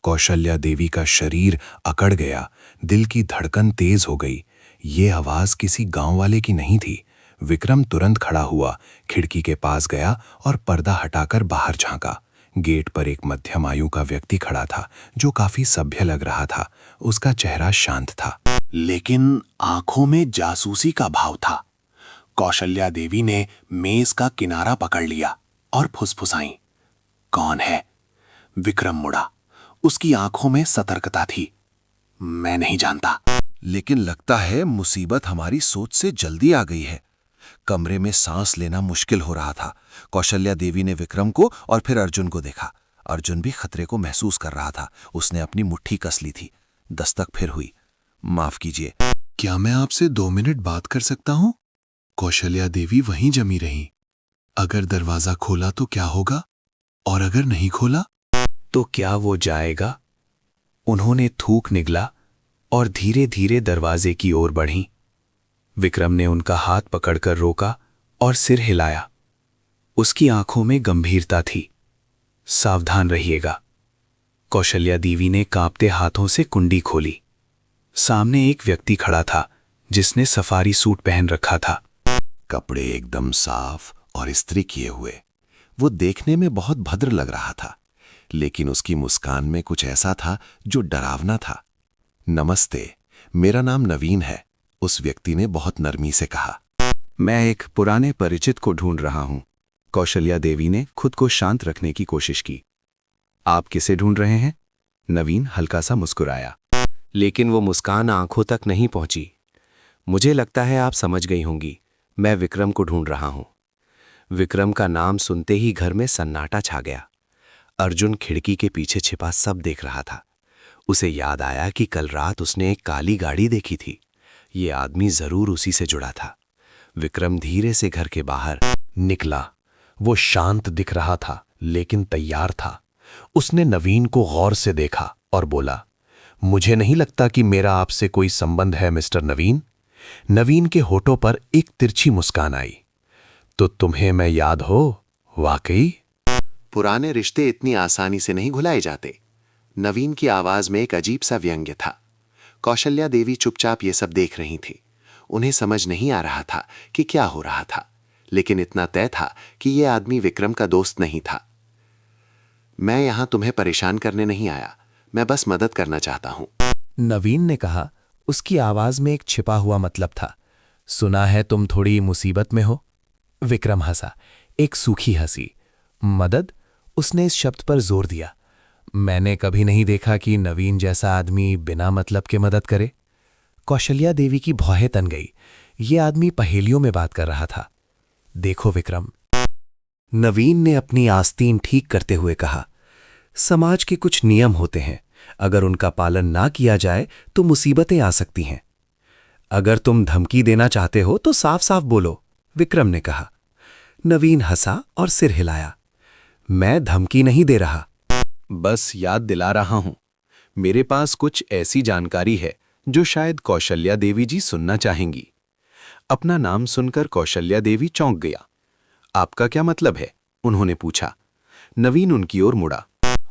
कौशल्या देवी का शरीर अकड़ गया, दिल की धड़कन तेज हो गई। ये आवाज किसी गांव वाले की नहीं थी। विक्रम तुरंत खड़ा हुआ, खिड़की के पास गया और पर्दा हटाकर बाहर झांका। गेट पर एक मध्यम आयु का व्यक्ति खड़ा था जो काफी सभ्य लग रहा था। उसका चेहरा शांत था, लेकिन आंखों में जासूसी का भाव था। कौशल्या देवी ने मेज का किनारा पकड़ लिया और फुसफुसाई, कौन है? विक्रम मुड़ा। उसकी आंखों में सतर्कता थी। मैं नहीं जानता, लेकिन लगता है मुसीबत हमारी सोच से जल्दी आ गई है। कमरे में सांस लेना मुश्किल हो रहा था। कौशल्या देवी ने विक्रम को और फिर अर्जुन को देखा। अर्जुन भी खतरे को महसूस कर रहा था। उसने अपनी मुट्ठी कस ली थी। दस्तक फिर हुई। माफ कीजिए, क्या मैं आपसे 2 मिनट बात कर सकता हूं? कौशल्या देवी वहीं जमी रही। अगर दरवाजा खोला तो क्या होगा, और अगर नहीं खोला तो क्या वो जाएगा? उन्होंने थूक निगला और धीरे धीरे दरवाजे की ओर बढ़ी। विक्रम ने उनका हाथ पकड़कर रोका और सिर हिलाया। उसकी आंखों में गंभीरता थी। सावधान रहिएगा। कौशल्या देवी ने कांपते हाथों से कुंडी खोली। सामने एक व्यक्ति खड़ा था जिसने सफारी सूट पहन रखा था। कपड़े एकदम साफ और इस्त्री किए हुए। वो देखने में बहुत भद्र लग रहा था, लेकिन उसकी मुस्कान में कुछ ऐसा था जो डरावना था। नमस्ते, मेरा नाम नवीन है, उस व्यक्ति ने बहुत नरमी से कहा। मैं एक पुराने परिचित को ढूंढ रहा हूं। कौशल्या देवी ने खुद को शांत रखने की कोशिश की। आप किसे ढूंढ रहे हैं? नवीन हल्का सा मुस्कुराया। लेकिन वो मुस्कान आंखों तक नहीं पहुंची। मुझे लगता है आप समझ गई होंगी, मैं विक्रम को ढूंढ रहा हूं। विक्रम का नाम सुनते ही घर में सन्नाटा छा गया। अर्जुन खिड़की के पीछे छिपा सब देख रहा था। उसे याद आया कि कल रात उसने एक काली गाड़ी देखी थी। ये आदमी जरूर उसी से जुड़ा था। विक्रम धीरे से घर के बाहर निकला। वो शांत दिख रहा था, लेकिन तैयार था। उसने नवीन को गौर से देखा और बोला, मुझे नहीं लगता कि मेरा आपसे कोई संबंध है मिस्टर नवीन। नवीन के होठों पर एक तिरछी मुस्कान आई। तो तुम्हें मैं याद हो? वाकई? पुराने रिश्ते इतनी आसानी से नहीं भुलाए जाते। नवीन की आवाज में एक अजीब सा व्यंग्य था। कौशल्या देवी चुपचाप ये सब देख रही थी। उन्हें समझ नहीं आ रहा था कि क्या हो रहा था, लेकिन इतना तय था कि यह आदमी विक्रम का दोस्त नहीं था। मैं यहां तुम्हें परेशान करने नहीं आया, मैं बस मदद करना चाहता हूं, नवीन ने कहा। उसकी आवाज में एक छिपा हुआ मतलब था। सुना है तुम थोड़ी मुसीबत में हो? विक्रम हंसा, एक सूखी हंसी। मदद? उसने इस शब्द पर जोर दिया। मैंने कभी नहीं देखा कि नवीन जैसा आदमी बिना मतलब के मदद करे। कौशल्या देवी की भौहें तन गई। ये आदमी पहेलियों में बात कर रहा था। देखो विक्रम, नवीन ने अपनी आस्तीन ठीक करते हुए कहा, समाज के कुछ नियम होते हैं, अगर उनका पालन ना किया जाए तो मुसीबतें आ सकती हैं। अगर तुम धमकी देना चाहते हो तो साफ साफ बोलो, विक्रम ने कहा। नवीन हंसा और सिर हिलाया। मैं धमकी नहीं दे रहा, बस याद दिला रहा हूं। मेरे पास कुछ ऐसी जानकारी है जो शायद कौशल्या देवी जी सुनना चाहेंगी। अपना नाम सुनकर कौशल्या देवी चौंक गया। आपका क्या मतलब है? उन्होंने पूछा। नवीन उनकी ओर मुड़ा।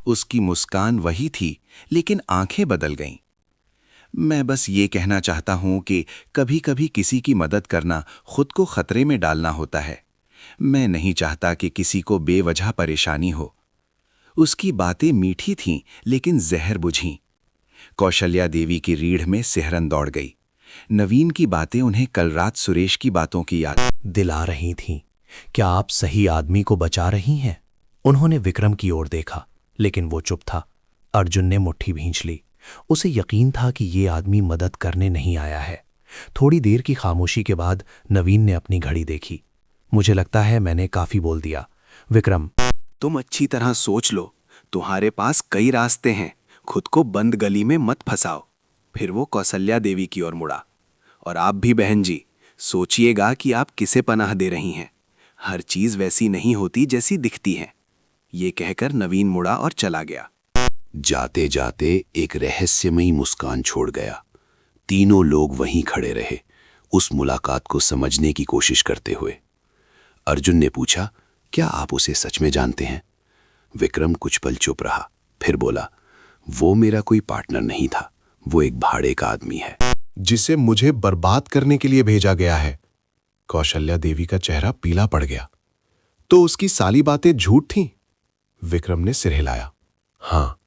उसकी मुस्कान वही थी, लेकिन आंखें बदल गईं। मैं बस ये कहना चाहता हूं कि कभी कभी किसी की मदद करना खुद को खतरे में डालना होता है। मैं नहीं चाहता कि किसी को बेवजह परेशानी हो। उसकी बातें मीठी थीं, लेकिन जहर बुझीं। कौशल्या देवी की रीढ़ में सिहरन दौड़ गई। नवीन की बातें उन्हें कल रात सुरेश की बातों की याद दिला रही थीं। क्या आप सही आदमी को बचा रही हैं? उन्होंने विक्रम की ओर देखा, लेकिन वो चुप था। अर्जुन ने मुट्ठी भींच ली। उसे यकीन था कि ये आदमी मदद करने नहीं आया है। थोड़ी देर की खामोशी के बाद नवीन ने अपनी घड़ी देखी। मुझे लगता है मैंने काफी बोल दिया। विक्रम, तुम अच्छी तरह सोच लो। तुम्हारे पास कई रास्ते हैं। खुद को बंद गली में मत फंसाओ। फिर वो कौसल्या देवी की ओर मुड़ा। और आप भी बहन जी, सोचिएगा कि आप किसे पनाह दे रही हैं। हर चीज वैसी नहीं होती जैसी दिखती है। ये कहकर नवीन मुड़ा और चला गया। जाते जाते एक रहस्यमयी मुस्कान छोड़ गया। तीनों लोग वहीं खड़े रहे, उस मुलाकात को समझने की कोशिश करते हुए। अर्जुन ने पूछा, क्या आप उसे सच में जानते हैं? विक्रम कुछ पल चुप रहा, फिर बोला, वो मेरा कोई पार्टनर नहीं था, वो एक भाड़े का आदमी है जिसे मुझे बर्बाद करने के लिए भेजा गया है। कौशल्या देवी का चेहरा पीला पड़ गया। तो उसकी सारी बातें झूठ थीं? विक्रम ने सिर हिलाया। हाँ,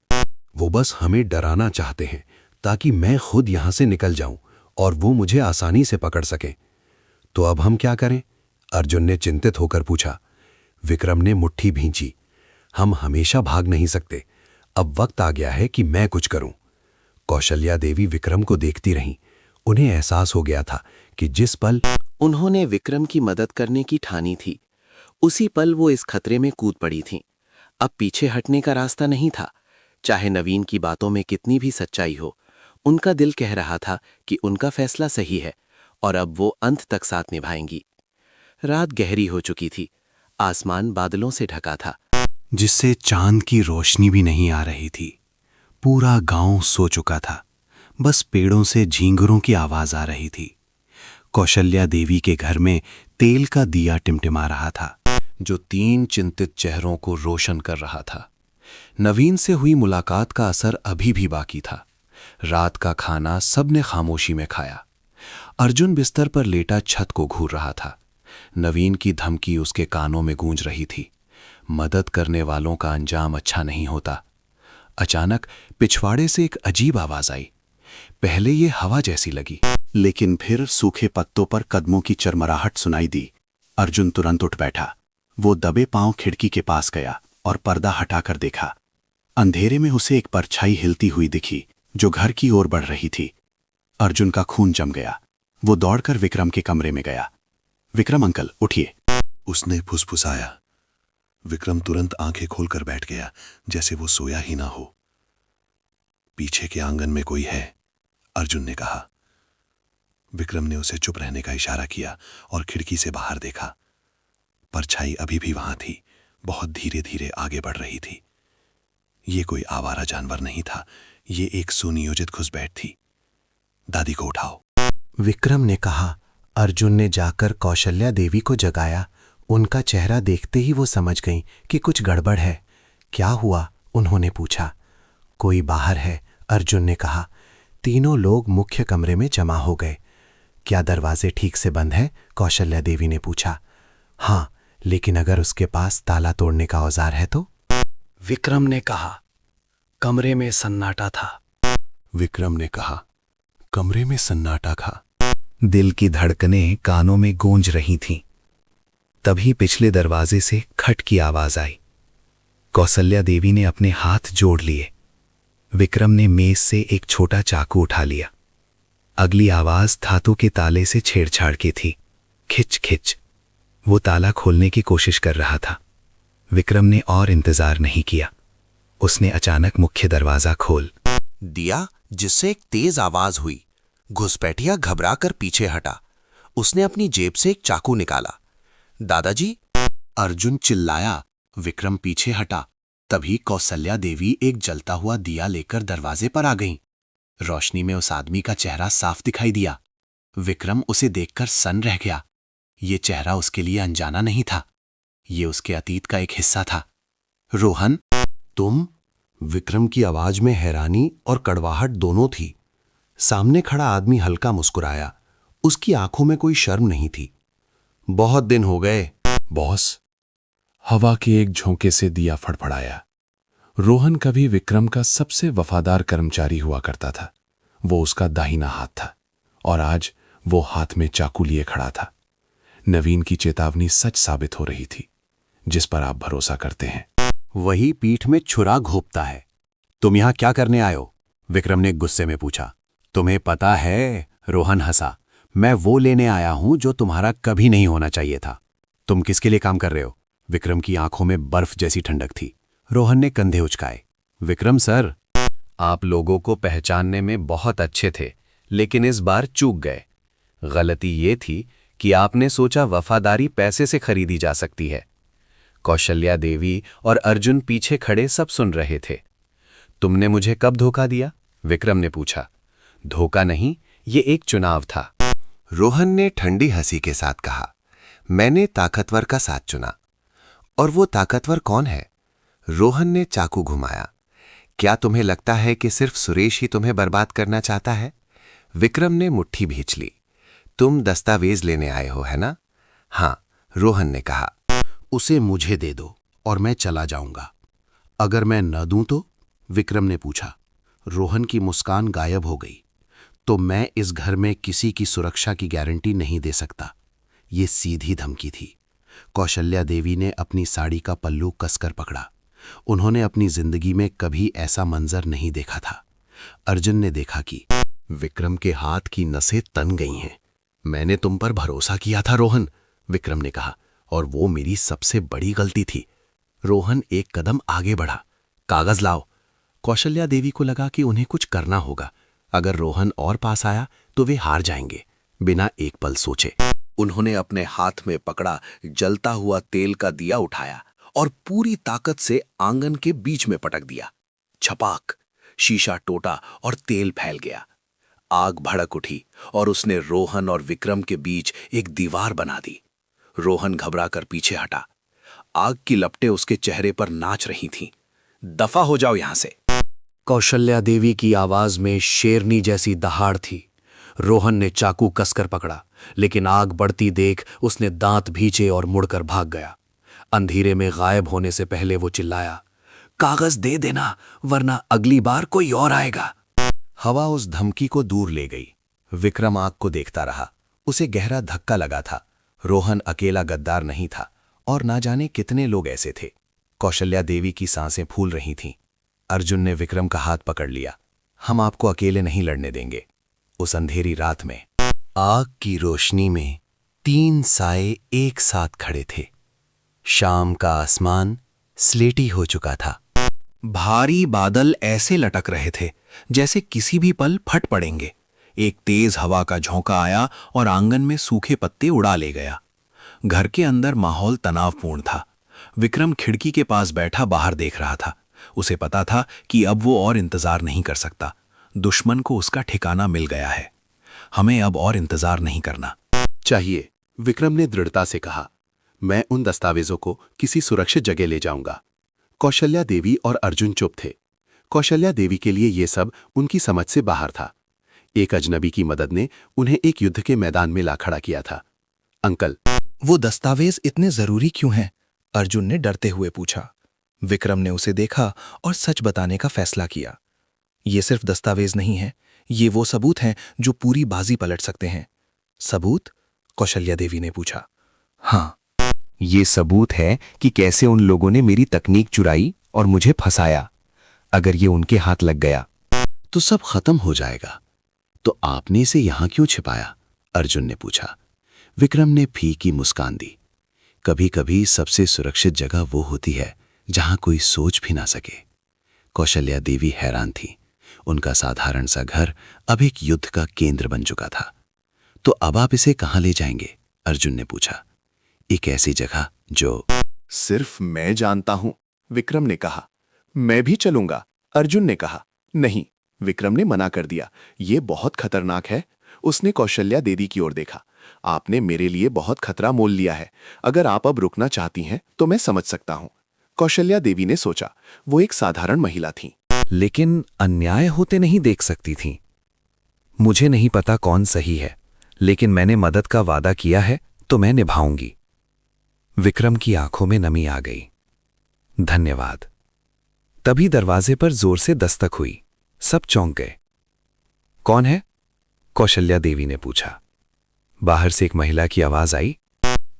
वो बस हमें डराना चाहते हैं ताकि मैं खुद यहां से निकल जाऊं और वो मुझे आसानी से पकड़ सकें। तो अब हम क्या करें? अर्जुन ने चिंतित होकर पूछा। विक्रम ने मुट्ठी भींची। हम हमेशा भाग नहीं सकते, अब वक्त आ गया है कि मैं कुछ करूं। कौशल्या देवी विक्रम को देखती रहीं। उन्हें एहसास हो गया था कि जिस पल उन्होंने विक्रम की मदद करने की ठानी थी, उसी पल वो इस खतरे में कूद पड़ी थीं। अब पीछे हटने का रास्ता नहीं था। चाहे नवीन की बातों में कितनी भी सच्चाई हो, उनका दिल कह रहा था कि उनका फैसला सही है और अब वो अंत तक साथ निभाएंगी। रात गहरी हो चुकी थी। आसमान बादलों से ढका था, जिससे चांद की रोशनी भी नहीं आ रही थी। पूरा गांव सो चुका था, बस पेड़ों से झींगुरों की आवाज आ रही थी। कौशल्या देवी के घर में तेल का दिया टिमटिमा रहा था, जो 3 चिंतित चेहरों को रोशन कर रहा था। नवीन से हुई मुलाकात का असर अभी भी बाकी था। रात का खाना सबने खामोशी में खाया। अर्जुन बिस्तर पर लेटा छत को घूर रहा था। नवीन की धमकी उसके कानों में गूंज रही थी। मदद करने वालों का अंजाम अच्छा नहीं होता। अचानक पिछवाड़े से एक अजीब आवाज आई। पहले ये हवा जैसी लगी, लेकिन फिर सूखे पत्तों पर कदमों की चरमराहट सुनाई दी। अर्जुन तुरंत उठ बैठा। वो दबे पांव खिड़की के पास गया और पर्दा हटाकर देखा। अंधेरे में उसे एक परछाई हिलती हुई दिखी जो घर की ओर बढ़ रही थी। अर्जुन का खून जम गया। वो दौड़कर विक्रम के कमरे में गया। विक्रम अंकल, उठिए। उसने फुसफुसाया। विक्रम तुरंत आंखें खोलकर बैठ गया, जैसे वो सोया ही ना हो। पीछे के आंगन में कोई है, अर्जुन ने कहा। विक्रम ने उसे चुप रहने का इशारा किया और खिड़की से बाहर देखा। परछाई अभी भी वहां थी, बहुत धीरे धीरे आगे बढ़ रही थी। ये कोई आवारा जानवर नहीं था, ये एक सुनियोजित घुसपैठ थी। दादी को उठाओ, विक्रम ने कहा। अर्जुन ने जाकर कौशल्या देवी को जगाया। उनका चेहरा देखते ही वो समझ गईं कि कुछ गड़बड़ है। क्या हुआ? उन्होंने पूछा। कोई बाहर है, अर्जुन ने कहा। तीनों लोग मुख्य कमरे में जमा हो गए। क्या दरवाजे ठीक से बंद है? कौशल्या देवी ने पूछा। हाँ, लेकिन अगर उसके पास ताला तोड़ने का औजार है तो? विक्रम ने कहा। कमरे में सन्नाटा था। विक्रम ने कहा। कमरे में सन्नाटा था। दिल की धड़कनें कानों में गूंज रही थीं। तभी पिछले दरवाजे से खट की आवाज आई। कौशल्या देवी ने अपने हाथ जोड़ लिए। विक्रम ने मेज से एक छोटा चाकू उठा लिया। अगली आवाज धातु के ताले से छेड़छाड़ की थी। खिच खिच। वो ताला खोलने की कोशिश कर रहा था। विक्रम ने और इंतजार नहीं किया। उसने अचानक मुख्य दरवाजा खोल दिया, जिससे एक तेज आवाज हुई। घुसपैठिया घबराकर पीछे हटा। उसने अपनी जेब से एक चाकू निकाला। दादाजी, अर्जुन चिल्लाया। विक्रम पीछे हटा। तभी कौशल्या देवी एक जलता हुआ दिया लेकर दरवाजे पर आ गईं। रोशनी में उस आदमी का चेहरा साफ दिखाई दिया। विक्रम उसे देखकर सन्न रह गया। ये चेहरा उसके लिए अनजाना नहीं था, ये उसके अतीत का एक हिस्सा था। रोहन, तुम? विक्रम की आवाज में हैरानी और कड़वाहट दोनों थी। सामने खड़ा आदमी हल्का मुस्कुराया। उसकी आंखों में कोई शर्म नहीं थी। बहुत दिन हो गए। बॉस, हवा के एक झोंके से दिया फड़फड़ाया। रोहन कभी विक्रम का सबसे वफादार कर्मचारी हुआ करता था। वो उसका दाहिना हाथ था और आज वो हाथ में चाकू लिए खड़ा था। नवीन की चेतावनी सच साबित हो रही थी, जिस पर आप भरोसा करते हैं। वही पीठ में छुरा घोंपता है। तुम यहां क्या करने आए हो? विक्रम ने गुस्से में पूछा। तुम्हें पता है, रोहन हंसा, मैं वो लेने आया हूं जो तुम्हारा कभी नहीं होना चाहिए था। तुम किसके लिए काम कर रहे हो? विक्रम की आंखों में बर्फ जैसी ठंडक थी। रोहन ने कंधे उचकाए। विक्रम सर। आप लोगों को पहचानने में बहुत अच्छे थे, लेकिन इस बार चूक गए। गलती ये थी कि आपने सोचा वफादारी पैसे से खरीदी जा सकती है। कौशल्या देवी और अर्जुन पीछे खड़े सब सुन रहे थे। तुमने मुझे कब धोखा दिया? विक्रम ने पूछा। धोखा नहीं, ये एक चुनाव था। रोहन ने ठंडी हंसी के साथ कहा, मैंने ताकतवर का साथ चुना। और वो ताकतवर कौन है? रोहन ने चाकू घुमाया। क्या तुम्हें लगता है कि सिर्फ सुरेश ही तुम्हें बर्बाद करना चाहता है? विक्रम ने मुट्ठी भींच ली। तुम दस्तावेज लेने आए हो, है ना? हाँ, रोहन ने कहा। उसे मुझे दे दो और मैं चला जाऊंगा। अगर मैं न दूं तो? विक्रम ने पूछा। रोहन की मुस्कान गायब हो गई। तो मैं इस घर में किसी की सुरक्षा की गारंटी नहीं दे सकता। ये सीधी धमकी थी। कौशल्या देवी ने अपनी साड़ी का पल्लू कसकर पकड़ा। उन्होंने अपनी जिंदगी में कभी ऐसा मंजर नहीं देखा था। अर्जुन ने देखा कि विक्रम के हाथ की नसें तन गई हैं। मैंने तुम पर भरोसा किया था रोहन, विक्रम ने कहा, और वो मेरी सबसे बड़ी गलती थी। रोहन एक कदम आगे बढ़ा। कागज लाओ। कौशल्या देवी को लगा कि उन्हें कुछ करना होगा। अगर रोहन और पास आया तो वे हार जाएंगे। बिना एक पल सोचे उन्होंने अपने हाथ में पकड़ा जलता हुआ तेल का दिया उठाया और पूरी ताकत से आंगन के बीच में पटक दिया। छपाक, शीशा टूटा और तेल फैल गया। आग भड़क उठी और उसने रोहन और विक्रम के बीच एक दीवार बना दी। रोहन घबराकर पीछे हटा। आग की लपटें उसके चेहरे पर नाच रही थीं। दफा हो जाओ यहां से। कौशल्या देवी की आवाज में शेरनी जैसी दहाड़ थी। रोहन ने चाकू कसकर पकड़ा, लेकिन आग बढ़ती देख उसने दांत भींचे और मुड़कर भाग गया। अंधेरे में गायब होने से पहले वो चिल्लाया, कागज दे देना, वरना अगली बार कोई और आएगा। हवा उस धमकी को दूर ले गई। विक्रम आग को देखता रहा। उसे गहरा धक्का लगा था। रोहन अकेला गद्दार नहीं था और ना जाने कितने लोग ऐसे थे। कौशल्या देवी की सांसें फूल रही थीं। अर्जुन ने विक्रम का हाथ पकड़ लिया। हम आपको अकेले नहीं लड़ने देंगे। उस अंधेरी रात में आग की रोशनी में 3 साए एक साथ खड़े थे। शाम का आसमान स्लेटी हो चुका था। भारी बादल ऐसे लटक रहे थे जैसे किसी भी पल फट पड़ेंगे। एक तेज हवा का झोंका आया और आंगन में सूखे पत्ते उड़ा ले गया। घर के अंदर माहौल तनावपूर्ण था। विक्रम खिड़की के पास बैठा बाहर देख रहा था। उसे पता था कि अब वो और इंतजार नहीं कर सकता। दुश्मन को उसका ठिकाना मिल गया है। हमें अब और इंतजार नहीं करना चाहिए, विक्रम ने दृढ़ता से कहा। मैं उन दस्तावेजों को किसी सुरक्षित जगह ले जाऊंगा। कौशल्या देवी और अर्जुन चुप थे। कौशल्या देवी के लिए ये सब उनकी समझ से बाहर था। एक अजनबी की मदद ने उन्हें एक युद्ध के मैदान में ला खड़ा किया था। अंकल, वो दस्तावेज इतने जरूरी क्यों हैं? अर्जुन ने डरते हुए पूछा। विक्रम ने उसे देखा और सच बताने का फैसला किया। ये सिर्फ दस्तावेज नहीं है, ये वो सबूत हैं जो पूरी बाजी पलट सकते हैं। सबूत? कौशल्या देवी ने पूछा। हाँ, ये सबूत है कि कैसे उन लोगों ने मेरी तकनीक चुराई और मुझे फंसाया। अगर ये उनके हाथ लग गया तो सब खत्म हो जाएगा। तो आपने इसे यहां क्यों छिपाया? अर्जुन ने पूछा। विक्रम ने फीकी मुस्कान दी। कभी कभी सबसे सुरक्षित जगह वो होती है जहां कोई सोच भी ना सके। कौशल्या देवी हैरान थी। उनका साधारण सा घर अब एक युद्ध का केंद्र बन चुका था। तो अब आप इसे कहां ले जाएंगे? अर्जुन ने पूछा। एक ऐसी जगह जो सिर्फ मैं जानता हूं, विक्रम ने कहा। मैं भी चलूंगा, अर्जुन ने कहा। नहीं, विक्रम ने मना कर दिया। ये बहुत खतरनाक है। उसने कौशल्या देवी की ओर देखा। आपने मेरे लिए बहुत खतरा मोल लिया है। अगर आप अब रुकना चाहती हैं तो मैं समझ सकता हूं। कौशल्या देवी ने सोचा। वो एक साधारण महिला थी, लेकिन अन्याय होते नहीं देख सकती थीं। मुझे नहीं पता कौन सही है, लेकिन मैंने मदद का वादा किया है तो मैं निभाऊंगी। विक्रम की आंखों में नमी आ गई। धन्यवाद। तभी दरवाजे पर जोर से दस्तक हुई। सब चौंक गए। कौन है? कौशल्या देवी ने पूछा। बाहर से एक महिला की आवाज आई।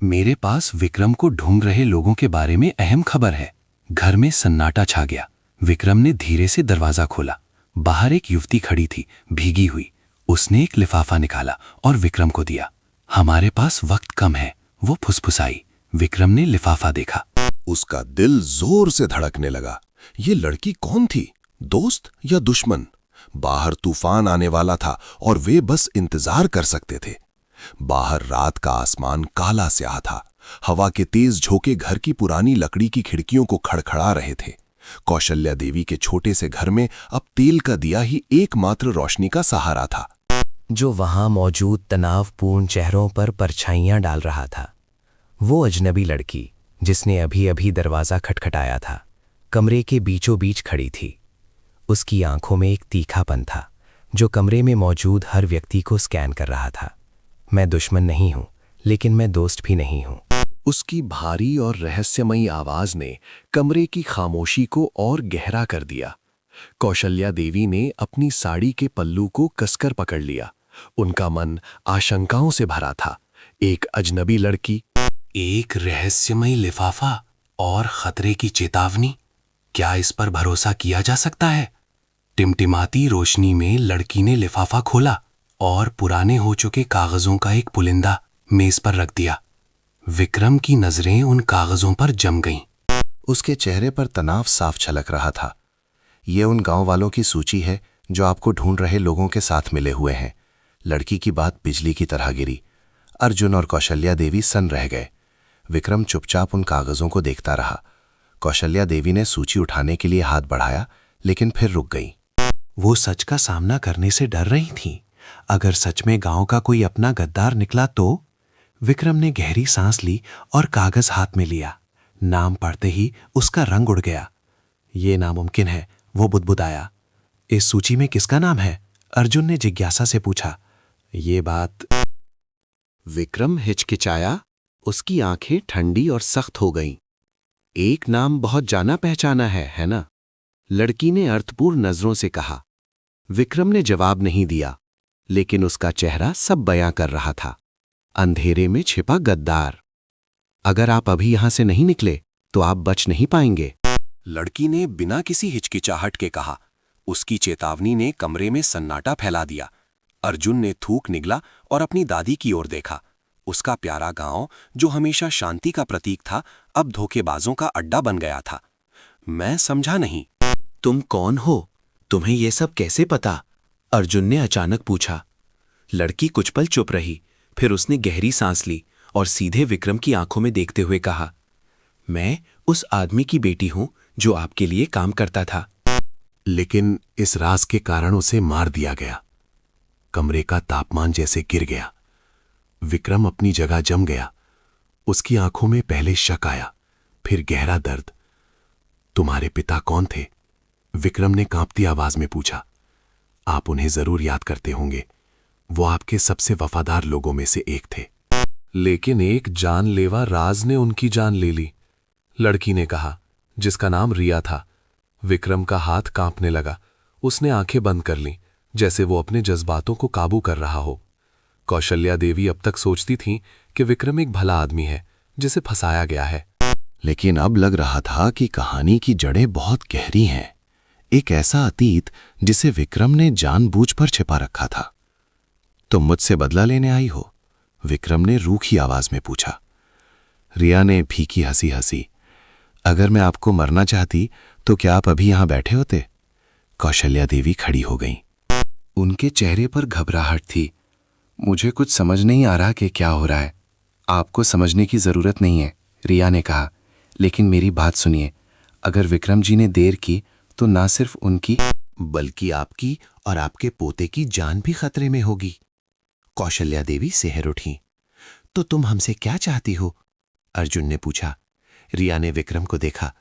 मेरे पास विक्रम को ढूंढ रहे लोगों के बारे में अहम खबर है। घर में सन्नाटा छा गया। विक्रम ने धीरे से दरवाजा खोला। बाहर एक युवती खड़ी थी, भीगी हुई। उसने एक लिफाफा निकाला और विक्रम को दिया। हमारे पास वक्त कम है, वो फुसफुसाई। विक्रम ने लिफाफा देखा। उसका दिल जोर से धड़कने लगा। ये लड़की कौन थी? दोस्त या दुश्मन? बाहर तूफान आने वाला था और वे बस इंतजार कर सकते थे। बाहर रात का आसमान काला स्याह था। हवा के तेज झोंके घर की पुरानी लकड़ी की खिड़कियों को खड़खड़ा रहे थे। कौशल्या देवी के छोटे से घर में अब तेल का दिया ही एकमात्र रोशनी का सहारा था, जो वहां मौजूद तनावपूर्ण चेहरों पर परछाइयां डाल रहा था। वो अजनबी लड़की जिसने अभी अभी दरवाज़ा खटखटाया था, कमरे के बीचों बीच खड़ी थी। उसकी आंखों में एक तीखापन था जो कमरे में मौजूद हर व्यक्ति को स्कैन कर रहा था। मैं दुश्मन नहीं हूं, लेकिन मैं दोस्त भी नहीं हूं। उसकी भारी और रहस्यमयी आवाज ने कमरे की खामोशी को और गहरा कर दिया। कौशल्या देवी ने अपनी साड़ी के पल्लू को कसकर पकड़ लिया। उनका मन आशंकाओं से भरा था। एक अजनबी लड़की, एक रहस्यमयी लिफाफा और खतरे की चेतावनी। क्या इस पर भरोसा किया जा सकता है? टिमटिमाती रोशनी में लड़की ने लिफाफा खोला और पुराने हो चुके कागजों का एक पुलिंदा मेज पर रख दिया। विक्रम की नजरें उन कागजों पर जम गईं। उसके चेहरे पर तनाव साफ झलक रहा था। ये उन गांव वालों की सूची है जो आपको ढूंढ रहे लोगों के साथ मिले हुए हैं। लड़की की बात बिजली की तरह गिरी। अर्जुन और कौशल्या देवी सन्न रह गए। विक्रम चुपचाप उन कागजों को देखता रहा। कौशल्या देवी ने सूची उठाने के लिए हाथ बढ़ाया, लेकिन फिर रुक गई। वो सच का सामना करने से डर रही थीं। अगर सच में गांव का कोई अपना गद्दार निकला तो? विक्रम ने गहरी सांस ली और कागज हाथ में लिया। नाम पढ़ते ही उसका रंग उड़ गया। ये नामुमकिन है, वो बुदबुदाया। इस सूची में किसका नाम है? अर्जुन ने जिज्ञासा से पूछा। ये बात। विक्रम हिचकिचाया। उसकी आंखें ठंडी और सख्त हो गईं। एक नाम बहुत जाना पहचाना है ना? लड़की ने अर्थपूर्ण नजरों से कहा। विक्रम ने जवाब नहीं दिया, लेकिन उसका चेहरा सब बयां कर रहा था। अंधेरे में छिपा गद्दार। अगर आप अभी यहां से नहीं निकले तो आप बच नहीं पाएंगे। लड़की ने बिना किसी हिचकिचाहट के कहा। उसकी चेतावनी ने कमरे में सन्नाटा फैला दिया। अर्जुन ने थूक निगला और अपनी दादी की ओर देखा। उसका प्यारा गांव, जो हमेशा शांति का प्रतीक था, अब धोखेबाजों का अड्डा बन गया था। मैं समझा नहीं। तुम कौन हो? तुम्हें यह सब कैसे पता? अर्जुन ने अचानक पूछा। लड़की कुछ पल चुप रही, फिर उसने गहरी सांस ली और सीधे विक्रम की आंखों में देखते हुए कहा, मैं उस आदमी की बेटी हूं जो आपके लिए काम करता था। लेकिन इस राज के कारण उसे मार दिया गया। कमरे का तापमान जैसे गिर गया। विक्रम अपनी जगह जम गया। उसकी आंखों में पहले शक आया, फिर गहरा दर्द। तुम्हारे पिता कौन थे? विक्रम ने कांपती आवाज में पूछा। आप उन्हें जरूर याद करते होंगे। वो आपके सबसे वफादार लोगों में से एक थे। लेकिन एक जानलेवा राज ने उनकी जान ले ली, लड़की ने कहा, जिसका नाम रिया था। विक्रम का हाथ कांपने लगा। उसने आंखें बंद कर लीं, जैसे वो अपने जज्बातों को काबू कर रहा हो। कौशल्या देवी अब तक सोचती थीं कि विक्रम एक भला आदमी है जिसे फंसाया गया है, लेकिन अब लग रहा था कि कहानी की जड़ें बहुत गहरी हैं। एक ऐसा अतीत जिसे विक्रम ने जानबूझकर छिपा रखा था। तुम मुझसे बदला लेने आई हो? विक्रम ने रूखी आवाज में पूछा। रिया ने फीकी हंसी हंसी। अगर मैं आपको मरना चाहती तो क्या आप अभी यहां बैठे होते? कौशल्या देवी खड़ी हो गईं। उनके चेहरे पर घबराहट थी। मुझे कुछ समझ नहीं आ रहा कि क्या हो रहा है। आपको समझने की जरूरत नहीं है, रिया ने कहा। लेकिन मेरी बात सुनिए, अगर विक्रम जी ने देर की तो ना सिर्फ उनकी बल्कि आपकी और आपके पोते की जान भी खतरे में होगी। कौशल्या देवी सिहर उठी। तो तुम हमसे क्या चाहती हो? अर्जुन ने पूछा। रिया ने विक्रम को देखा।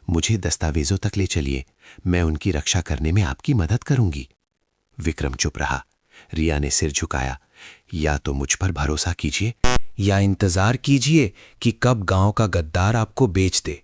मुझे दस्तावेजों तक ले चलिए, मैं उनकी रक्षा करने में आपकी मदद करूंगी। विक्रम चुप रहा। रिया ने सिर झुकाया। या तो मुझ पर भरोसा कीजिए, या इंतजार कीजिए कि कब गांव का गद्दार आपको बेच दे।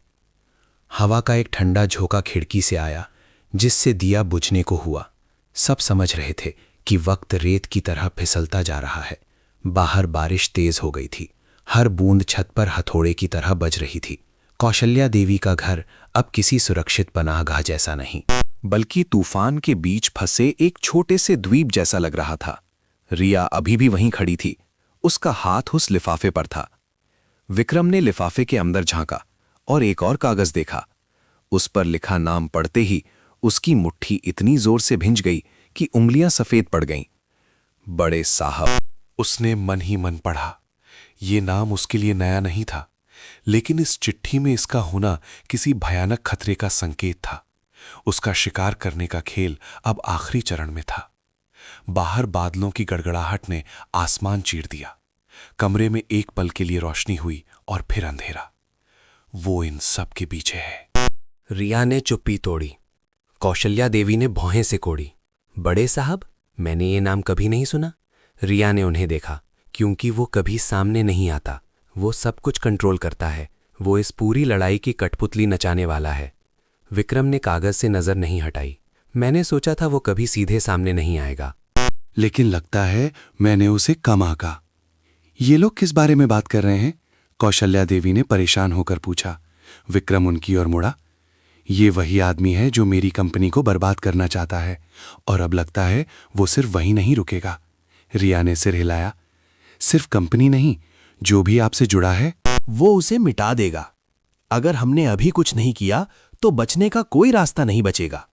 हवा का एक ठंडा झोंका खिड़की से आया, जिससे दिया बुझने को हुआ। सब समझ रहे थे कि वक्त रेत की तरह फिसलता जा रहा है। बाहर बारिश तेज हो गई थी। हर बूंद छत पर हथौड़े की तरह बज रही थी। कौशल्या देवी का घर अब किसी सुरक्षित पनाहगाह जैसा नहीं, बल्कि तूफान के बीच फंसे एक छोटे से द्वीप जैसा लग रहा था। रिया अभी भी वहीं खड़ी थी। उसका हाथ उस लिफाफे पर था। विक्रम ने लिफाफे के अंदर झांका और एक और कागज देखा। उस पर लिखा नाम पढ़ते ही उसकी मुट्ठी इतनी जोर से भिंज गई कि उंगलियां सफेद पड़ गईं। बड़े साहब। उसने मन ही मन पढ़ा। ये नाम उसके लिए नया नहीं था, लेकिन इस चिट्ठी में इसका होना किसी भयानक खतरे का संकेत था। उसका शिकार करने का खेल अब आखिरी चरण में था। बाहर बादलों की गड़गड़ाहट ने आसमान चीर दिया। कमरे में एक पल के लिए रोशनी हुई और फिर अंधेरा। वो इन सब के पीछे है। रिया ने चुप्पी तोड़ी। कौशल्या देवी ने भौहें से कोड़ी। बड़े साहब, मैंने ये नाम कभी नहीं सुना। रिया ने उन्हें देखा, क्योंकि वो कभी सामने नहीं आता। वो सब कुछ कंट्रोल करता है। वो इस पूरी लड़ाई की कठपुतली नचाने वाला है। विक्रम ने कागज से नजर नहीं हटाई। मैंने सोचा था वो कभी सीधे सामने नहीं आएगा। लेकिन लगता है मैंने उसे कम आंका। ये लोग किस बारे में बात कर रहे हैं? कौशल्या देवी ने परेशान होकर पूछा। विक्रम उनकी ओर मुड़ा। ये वही आदमी है जो मेरी कंपनी को बर्बाद करना चाहता है, और अब लगता है वो सिर्फ वहीं नहीं रुकेगा। रिया ने सिर हिलाया। सिर्फ कंपनी नहीं, जो भी आपसे जुड़ा है वो उसे मिटा देगा। अगर हमने अभी कुछ नहीं किया तो बचने का कोई रास्ता नहीं बचेगा।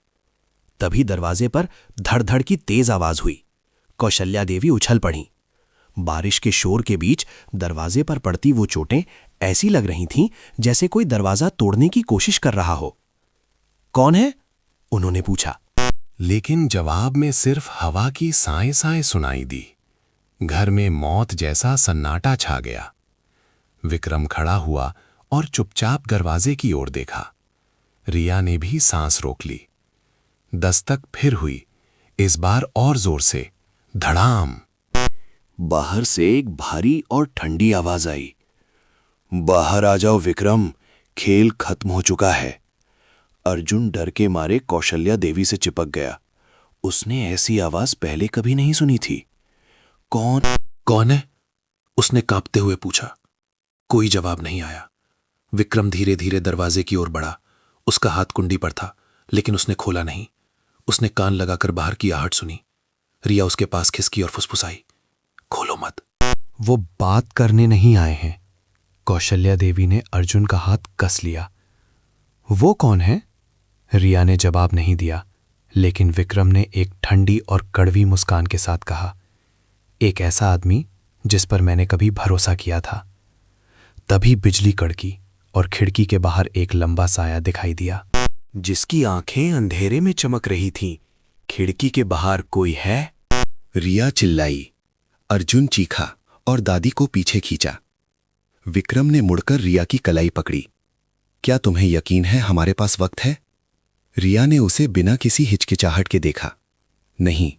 तभी दरवाजे पर धड़-धड़ की तेज आवाज हुई। कौशल्या देवी उछल पड़ी। बारिश के शोर के बीच दरवाजे पर पड़ती वो चोटें ऐसी लग रही थीं जैसे कोई दरवाजा तोड़ने की कोशिश कर रहा हो। कौन है? उन्होंने पूछा। लेकिन जवाब में सिर्फ हवा की साएं-साएं सुनाई दी। घर में मौत जैसा सन्नाटा छा गया। विक्रम खड़ा हुआ और चुपचाप दरवाजे की ओर देखा। रिया ने भी सांस रोक ली। दस्तक फिर हुई, इस बार और जोर से, धड़ाम। बाहर से एक भारी और ठंडी आवाज आई। बाहर आ जाओ विक्रम, खेल खत्म हो चुका है। अर्जुन डर के मारे कौशल्या देवी से चिपक गया। उसने ऐसी आवाज पहले कभी नहीं सुनी थी। कौन है? उसने कांपते हुए पूछा। कोई जवाब नहीं आया। विक्रम धीरे धीरे दरवाजे की ओर बढ़ा। उसका हाथ कुंडी पर था, लेकिन उसने खोला नहीं। उसने कान लगाकर बाहर की आहट सुनी। रिया उसके पास खिसकी और फुसफुसाई, खोलो मत। वो बात करने नहीं आए हैं। कौशल्या देवी ने अर्जुन का हाथ कस लिया। वो कौन है? रिया ने जवाब नहीं दिया, लेकिन विक्रम ने एक ठंडी और कड़वी मुस्कान के साथ कहा, एक ऐसा आदमी जिस पर मैंने कभी भरोसा किया था। तभी बिजली कड़की और खिड़की के बाहर एक लंबा साया दिखाई दिया, जिसकी आंखें अंधेरे में चमक रही थीं। खिड़की के बाहर कोई है? रिया चिल्लाई। अर्जुन चीखा और दादी को पीछे खींचा। विक्रम ने मुड़कर रिया की कलाई पकड़ी। क्या तुम्हें यकीन है हमारे पास वक्त है? रिया ने उसे बिना किसी हिचकिचाहट के देखा। नहीं,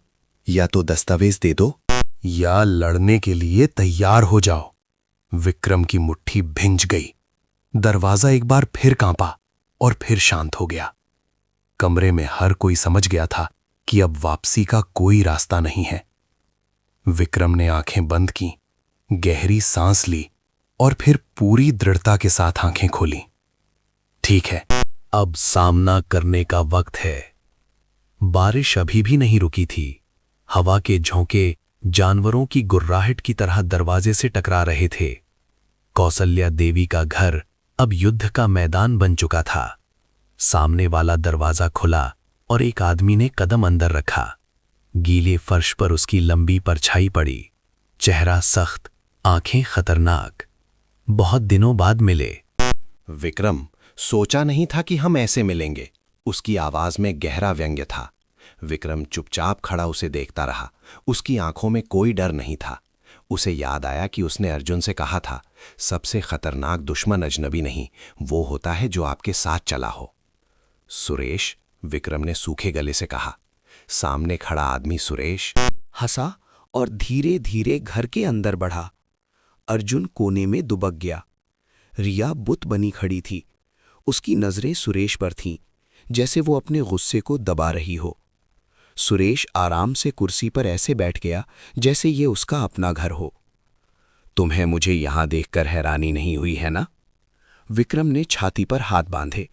या तो दस्तावेज दे दो या लड़ने के लिए तैयार हो जाओ। विक्रम की मुट्ठी भिंज गई। दरवाजा एक बार फिर कांपा और फिर शांत हो गया। कमरे में हर कोई समझ गया था कि अब वापसी का कोई रास्ता नहीं है। विक्रम ने आंखें बंद की, गहरी सांस ली और फिर पूरी दृढ़ता के साथ आंखें खोली। ठीक है, अब सामना करने का वक्त है। बारिश अभी भी नहीं रुकी थी। हवा के झोंके जानवरों की गुर्राहट की तरह दरवाजे से टकरा रहे थे। कौशल्या देवी का घर अब युद्ध का मैदान बन चुका था। सामने वाला दरवाजा खुला और एक आदमी ने कदम अंदर रखा। गीले फर्श पर उसकी लंबी परछाई पड़ी। चेहरा सख्त, आंखें खतरनाक। बहुत दिनों बाद मिले। विक्रम, सोचा नहीं था कि हम ऐसे मिलेंगे। उसकी आवाज में गहरा व्यंग्य था। विक्रम चुपचाप खड़ा उसे देखता रहा। उसकी आंखों में कोई डर नहीं था। उसे याद आया कि उसने अर्जुन से कहा था, सबसे खतरनाक दुश्मन अजनबी नहीं, वो होता है जो आपके साथ चला हो। सुरेश, विक्रम ने सूखे गले से कहा। सामने खड़ा आदमी सुरेश हंसा और धीरे धीरे घर के अंदर बढ़ा। अर्जुन कोने में दुबक गया। रिया बुत बनी खड़ी थी। उसकी नजरें सुरेश पर थीं, जैसे वो अपने गुस्से को दबा रही हो। सुरेश आराम से कुर्सी पर ऐसे बैठ गया जैसे ये उसका अपना घर हो। तुम्हें मुझे यहां देखकर हैरानी नहीं हुई है ना? विक्रम ने छाती पर हाथ बांधे।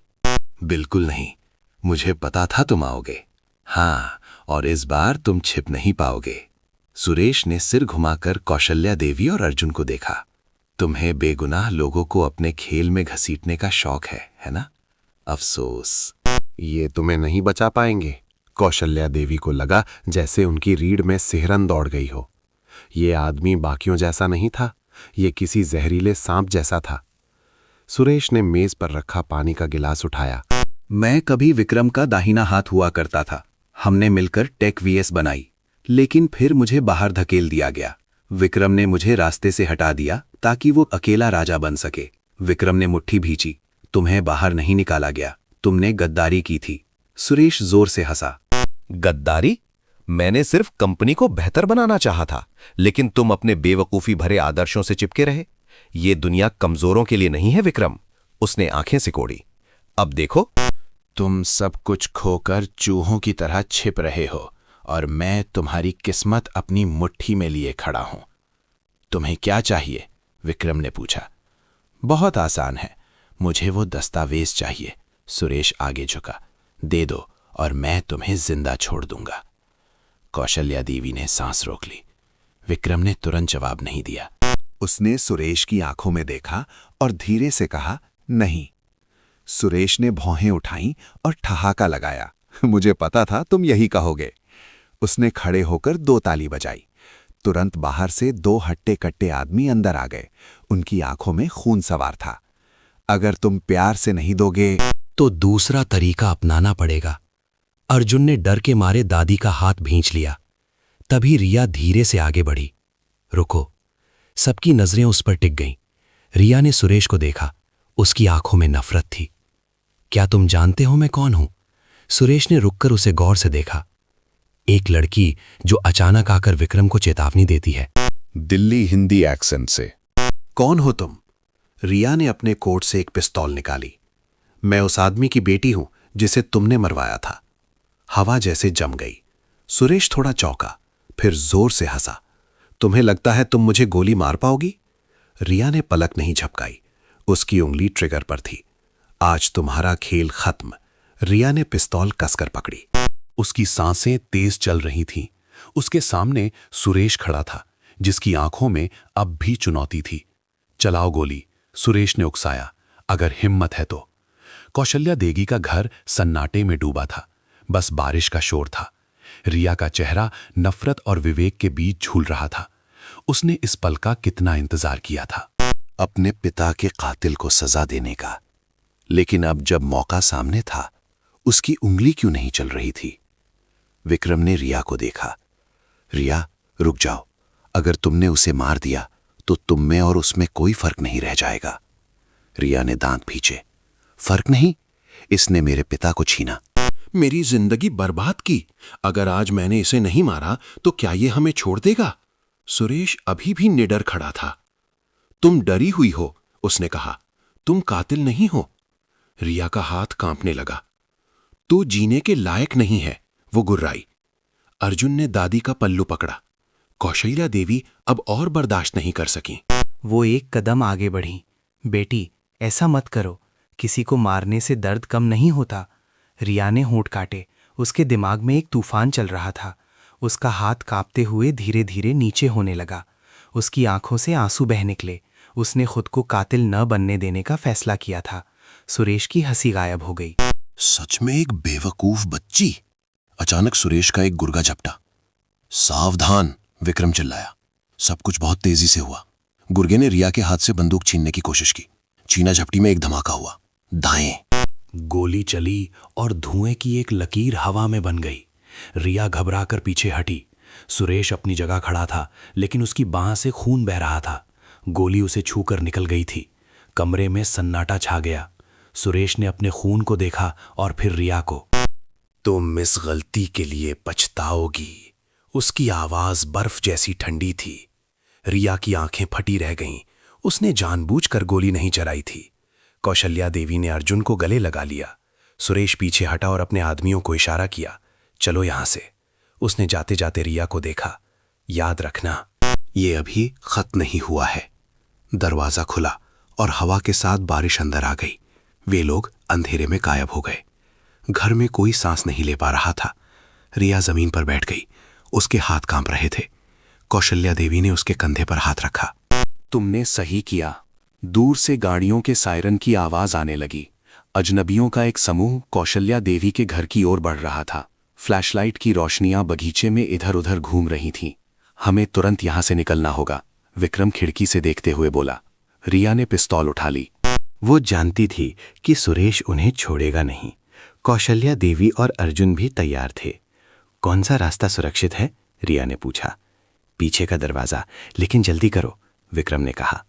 बिल्कुल नहीं, मुझे पता था तुम आओगे। हाँ, और इस बार तुम छिप नहीं पाओगे। सुरेश ने सिर घुमाकर कौशल्या देवी और अर्जुन को देखा। तुम्हें बेगुनाह लोगों को अपने खेल में घसीटने का शौक है ना? अफसोस। ये तुम्हें नहीं बचा पाएंगे। कौशल्या देवी को लगा जैसे उनकी रीढ़ में सिहरन दौड़ गई हो। ये आदमी बाकियों जैसा नहीं था, ये किसी जहरीले सांप जैसा था। सुरेश ने मेज पर रखा पानी का गिलास उठाया। मैं कभी विक्रम का दाहिना हाथ हुआ करता था। हमने मिलकर टेक वीएस बनाई, लेकिन फिर मुझे बाहर धकेल दिया गया। विक्रम ने मुझे रास्ते से हटा दिया ताकि वो अकेला राजा बन सके। विक्रम ने मुट्ठी भींची। तुम्हें बाहर नहीं निकाला गया, तुमने गद्दारी की थी। सुरेश जोर से हंसा। गद्दारी? मैंने सिर्फ कंपनी को बेहतर बनाना चाहा था, लेकिन तुम अपने बेवकूफी भरे आदर्शों से चिपके रहे। ये दुनिया कमजोरों के लिए नहीं है विक्रम। उसने आंखें सिकोड़ी। अब देखो, तुम सब कुछ खोकर चूहों की तरह छिप रहे हो और मैं तुम्हारी किस्मत अपनी मुट्ठी में लिए खड़ा हूं। तुम्हें क्या चाहिए? विक्रम ने पूछा। बहुत आसान है, मुझे वो दस्तावेज चाहिए। सुरेश आगे झुका। दे दो और मैं तुम्हें जिंदा छोड़ दूंगा। कौशल्या देवी ने सांस रोक ली। विक्रम ने तुरंत जवाब नहीं दिया। उसने सुरेश की आंखों में देखा और धीरे से कहा, नहीं। सुरेश ने भौहें उठाईं और ठहाका लगाया। मुझे पता था तुम यही कहोगे। उसने खड़े होकर 2 ताली बजाई। तुरंत बाहर से 2 हट्टे कट्टे आदमी अंदर आ गए। उनकी आंखों में खून सवार था। अगर तुम प्यार से नहीं दोगे तो दूसरा तरीका अपनाना पड़ेगा। अर्जुन ने डर के मारे दादी का हाथ भींच लिया। तभी रिया धीरे से आगे बढ़ी। रुको। सबकी नजरें उस पर टिक गईं। रिया ने सुरेश को देखा। उसकी आंखों में नफरत थी। क्या तुम जानते हो मैं कौन हूं? सुरेश ने रुककर उसे गौर से देखा। एक लड़की जो अचानक आकर विक्रम को चेतावनी देती है। दिल्ली हिंदी एक्सेंट से। कौन हो तुम? रिया ने अपने कोट से एक पिस्तौल निकाली। मैं उस आदमी की बेटी हूं जिसे तुमने मरवाया था। हवा जैसे जम गई। सुरेश थोड़ा चौंका, फिर जोर से हंसा। तुम्हें लगता है तुम मुझे गोली मार पाओगी? रिया ने पलक नहीं झपकाई। उसकी उंगली ट्रिगर पर थी। आज तुम्हारा खेल खत्म। रिया ने पिस्तौल कसकर पकड़ी। उसकी सांसें तेज चल रही थीं। उसके सामने सुरेश खड़ा था, जिसकी आंखों में अब भी चुनौती थी। चलाओ गोली, सुरेश ने उकसाया, अगर हिम्मत है तो। कौशल्या देवी का घर सन्नाटे में डूबा था। बस बारिश का शोर था। रिया का चेहरा नफरत और विवेक के बीच झूल रहा था। उसने इस पल का कितना इंतजार किया था। अपने पिता के कातिल को सजा देने का। लेकिन अब जब मौका सामने था, उसकी उंगली क्यों नहीं चल रही थी? विक्रम ने रिया को देखा। रिया, रुक जाओ। अगर तुमने उसे मार दिया तो तुम में और उसमें कोई फर्क नहीं रह जाएगा। रिया ने दांत भींचे। फर्क नहीं? इसने मेरे पिता को छीना, मेरी जिंदगी बर्बाद की। अगर आज मैंने इसे नहीं मारा तो क्या ये हमें छोड़ देगा? सुरेश अभी भी निडर खड़ा था। तुम डरी हुई हो, उसने कहा। तुम कातिल नहीं हो। रिया का हाथ कांपने लगा। तू जीने के लायक नहीं है, वो गुर्राई। अर्जुन ने दादी का पल्लू पकड़ा। कौशल्या देवी अब और बर्दाश्त नहीं कर सकी। वो एक कदम आगे बढ़ी। बेटी, ऐसा मत करो। किसी को मारने से दर्द कम नहीं होता। रिया ने होंठ काटे। उसके दिमाग में एक तूफान चल रहा था। उसका हाथ कांपते हुए धीरे धीरे नीचे होने लगा। उसकी आंखों से आंसू बह निकले। उसने खुद को कातिल न बनने देने का फैसला किया था। सुरेश की हंसी गायब हो गई। सच में एक बेवकूफ बच्ची। अचानक सुरेश का एक गुर्गा झपटा। सावधान, विक्रम चिल्लाया। सब कुछ बहुत तेजी से हुआ। गुर्गे ने रिया के हाथ से बंदूक छीनने की कोशिश की। छीना झपटी में एक धमाका हुआ। दाएं। गोली चली और धुएं की एक लकीर हवा में बन गई। रिया घबराकर पीछे हटी। सुरेश अपनी जगह खड़ा था, लेकिन उसकी बांह से खून बह रहा था। गोली उसे छूकर निकल गई थी। कमरे में सन्नाटा छा गया। सुरेश ने अपने खून को देखा और फिर रिया को। तुम इस गलती के लिए पछताओगी। उसकी आवाज बर्फ जैसी ठंडी थी। रिया की आंखें फटी रह गईं। उसने जानबूझकर गोली नहीं चलाई थी। कौशल्या देवी ने अर्जुन को गले लगा लिया। सुरेश पीछे हटा और अपने आदमियों को इशारा किया, चलो यहां से। उसने जाते जाते रिया को देखा। याद रखना, ये अभी खत्म नहीं हुआ है। दरवाजा खुला और हवा के साथ बारिश अंदर आ गई। वे लोग अंधेरे में गायब हो गए। घर में कोई सांस नहीं ले पा रहा था। रिया जमीन पर बैठ गई। उसके हाथ कांप रहे थे। कौशल्या देवी ने उसके कंधे पर हाथ रखा। तुमने सही किया। दूर से गाड़ियों के सायरन की आवाज आने लगी। अजनबियों का एक समूह कौशल्या देवी के घर की ओर बढ़ रहा था। फ्लैशलाइट की रोशनियां बगीचे में इधर उधर घूम रही थीं। हमें तुरंत यहां से निकलना होगा, विक्रम खिड़की से देखते हुए बोला। रिया ने पिस्तौल उठा ली। वो जानती थी कि सुरेश उन्हें छोड़ेगा नहीं। कौशल्या देवी और अर्जुन भी तैयार थे। कौन सा रास्ता सुरक्षित है? रिया ने पूछा। पीछे का दरवाजा, लेकिन जल्दी करो, विक्रम ने कहा।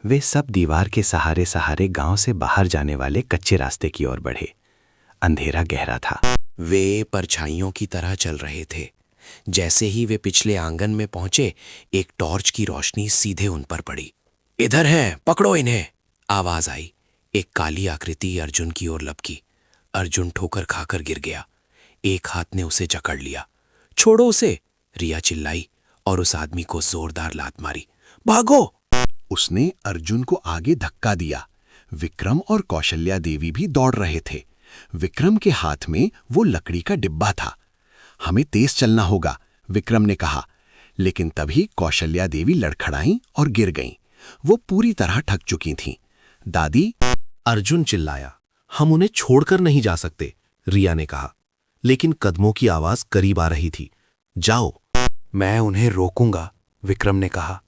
वे सब दीवार के सहारे सहारे गांव से बाहर जाने वाले कच्चे रास्ते की ओर बढ़े। अंधेरा गहरा था। वे परछाइयों की तरह चल रहे थे। जैसे ही वे पिछले आंगन में पहुंचे, एक टॉर्च की रोशनी सीधे उन पर पड़ी। इधर हैं, पकड़ो इन्हें, आवाज आई। एक काली आकृति अर्जुन की ओर लपकी। अर्जुन ठोकर खाकर गिर गया। एक हाथ ने उसे जकड़ लिया। छोड़ो उसे, रिया चिल्लाई और उस आदमी को जोरदार लात मारी। भागो! उसने अर्जुन को आगे धक्का दिया। विक्रम और कौशल्या देवी भी दौड़ रहे थे। विक्रम के हाथ में वो लकड़ी का डिब्बा था। हमें तेज चलना होगा, विक्रम ने कहा। लेकिन तभी कौशल्या देवी लड़खड़ाईं और गिर गईं। वो पूरी तरह थक चुकी थीं। दादी, अर्जुन चिल्लाया। हम उन्हें छोड़कर नहीं जा सकते, रिया ने कहा। लेकिन कदमों की आवाज करीब आ रही थी। जाओ। मैं उन्हें रोकूंगा, विक्रम ने कहा।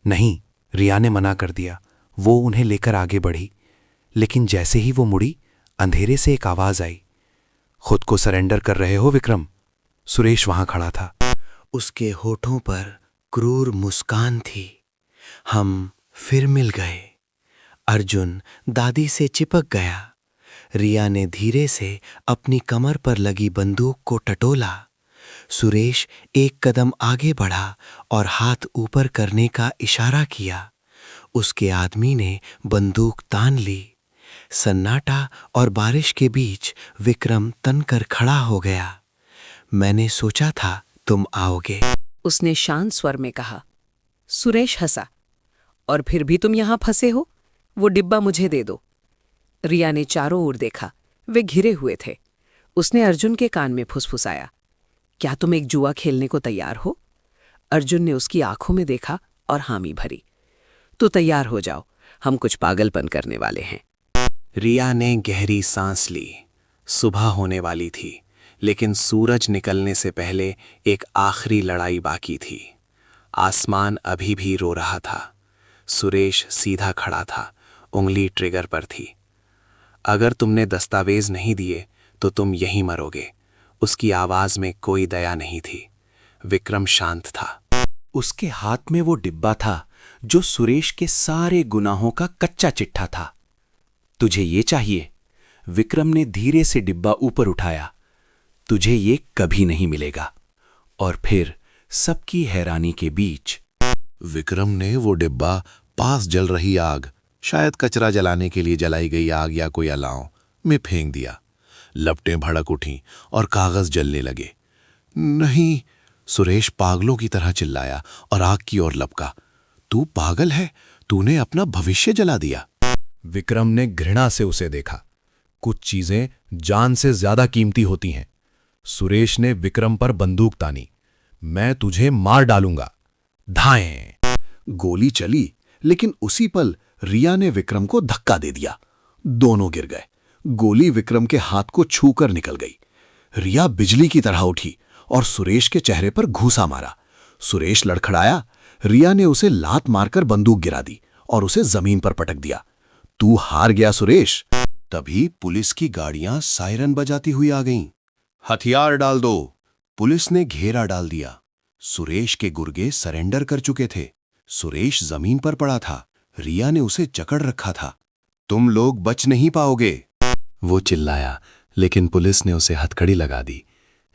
नहीं, रिया ने मना कर दिया। वो उन्हें लेकर आगे बढ़ी, लेकिन जैसे ही वो मुड़ी, अंधेरे से एक आवाज आई। खुद को सरेंडर कर रहे हो विक्रम? सुरेश वहां खड़ा था। उसके होठों पर क्रूर मुस्कान थी। हम फिर मिल गए। अर्जुन दादी से चिपक गया। रिया ने धीरे से अपनी कमर पर लगी बंदूक को टटोला। सुरेश एक कदम आगे बढ़ा और हाथ ऊपर करने का इशारा किया। उसके आदमी ने बंदूक तान ली। सन्नाटा और बारिश के बीच विक्रम तनकर खड़ा हो गया। मैंने सोचा था तुम आओगे, उसने शांत स्वर में कहा। सुरेश हंसा। और फिर भी तुम यहां फंसे हो? वो डिब्बा मुझे दे दो। रिया ने चारों ओर देखा। वे घिरे हुए थे। उसने अर्जुन के कान में फुसफुसाया। क्या तुम एक जुआ खेलने को तैयार हो? अर्जुन ने उसकी आंखों में देखा और हामी भरी। तो तैयार हो जाओ, हम कुछ पागलपन करने वाले हैं। रिया ने गहरी सांस ली। सुबह होने वाली थी, लेकिन सूरज निकलने से पहले एक आखिरी लड़ाई बाकी थी। आसमान अभी भी रो रहा था। सुरेश सीधा खड़ा था, उंगली ट्रिगर पर थी। अगर तुमने दस्तावेज नहीं दिए तो तुम यहीं मरोगे। उसकी आवाज में कोई दया नहीं थी। विक्रम शांत था। उसके हाथ में वो डिब्बा था जो सुरेश के सारे गुनाहों का कच्चा चिट्ठा था। तुझे ये चाहिए? विक्रम ने धीरे से डिब्बा ऊपर उठाया। तुझे ये कभी नहीं मिलेगा। और फिर सबकी हैरानी के बीच विक्रम ने वो डिब्बा पास जल रही आग, शायद कचरा जलाने के लिए जलाई गई आग या कोई अलाव, में फेंक दिया। लपटें भड़क उठीं और कागज जलने लगे। नहीं, सुरेश पागलों की तरह चिल्लाया और आग की ओर लपका। तू पागल है? तूने अपना भविष्य जला दिया। विक्रम ने घृणा से उसे देखा। कुछ चीजें जान से ज्यादा कीमती होती हैं। सुरेश ने विक्रम पर बंदूक तानी। मैं तुझे मार डालूंगा। धाएं! गोली चली, लेकिन उसी पल रिया ने विक्रम को धक्का दे दिया। दोनों गिर गए। गोली विक्रम के हाथ को छूकर निकल गई। रिया बिजली की तरह उठी और सुरेश के चेहरे पर घूंसा मारा। सुरेश लड़खड़ाया। रिया ने उसे लात मारकर बंदूक गिरा दी और उसे जमीन पर पटक दिया। तू हार गया सुरेश। तभी पुलिस की गाड़ियां सायरन बजाती हुई आ गईं। हथियार डाल दो। पुलिस ने घेरा डाल दिया। सुरेश के गुर्गे सरेंडर कर चुके थे। सुरेश जमीन पर पड़ा था। रिया ने उसे जकड़ रखा था। तुम लोग बच नहीं पाओगे, वो चिल्लाया, लेकिन पुलिस ने उसे हथकड़ी लगा दी।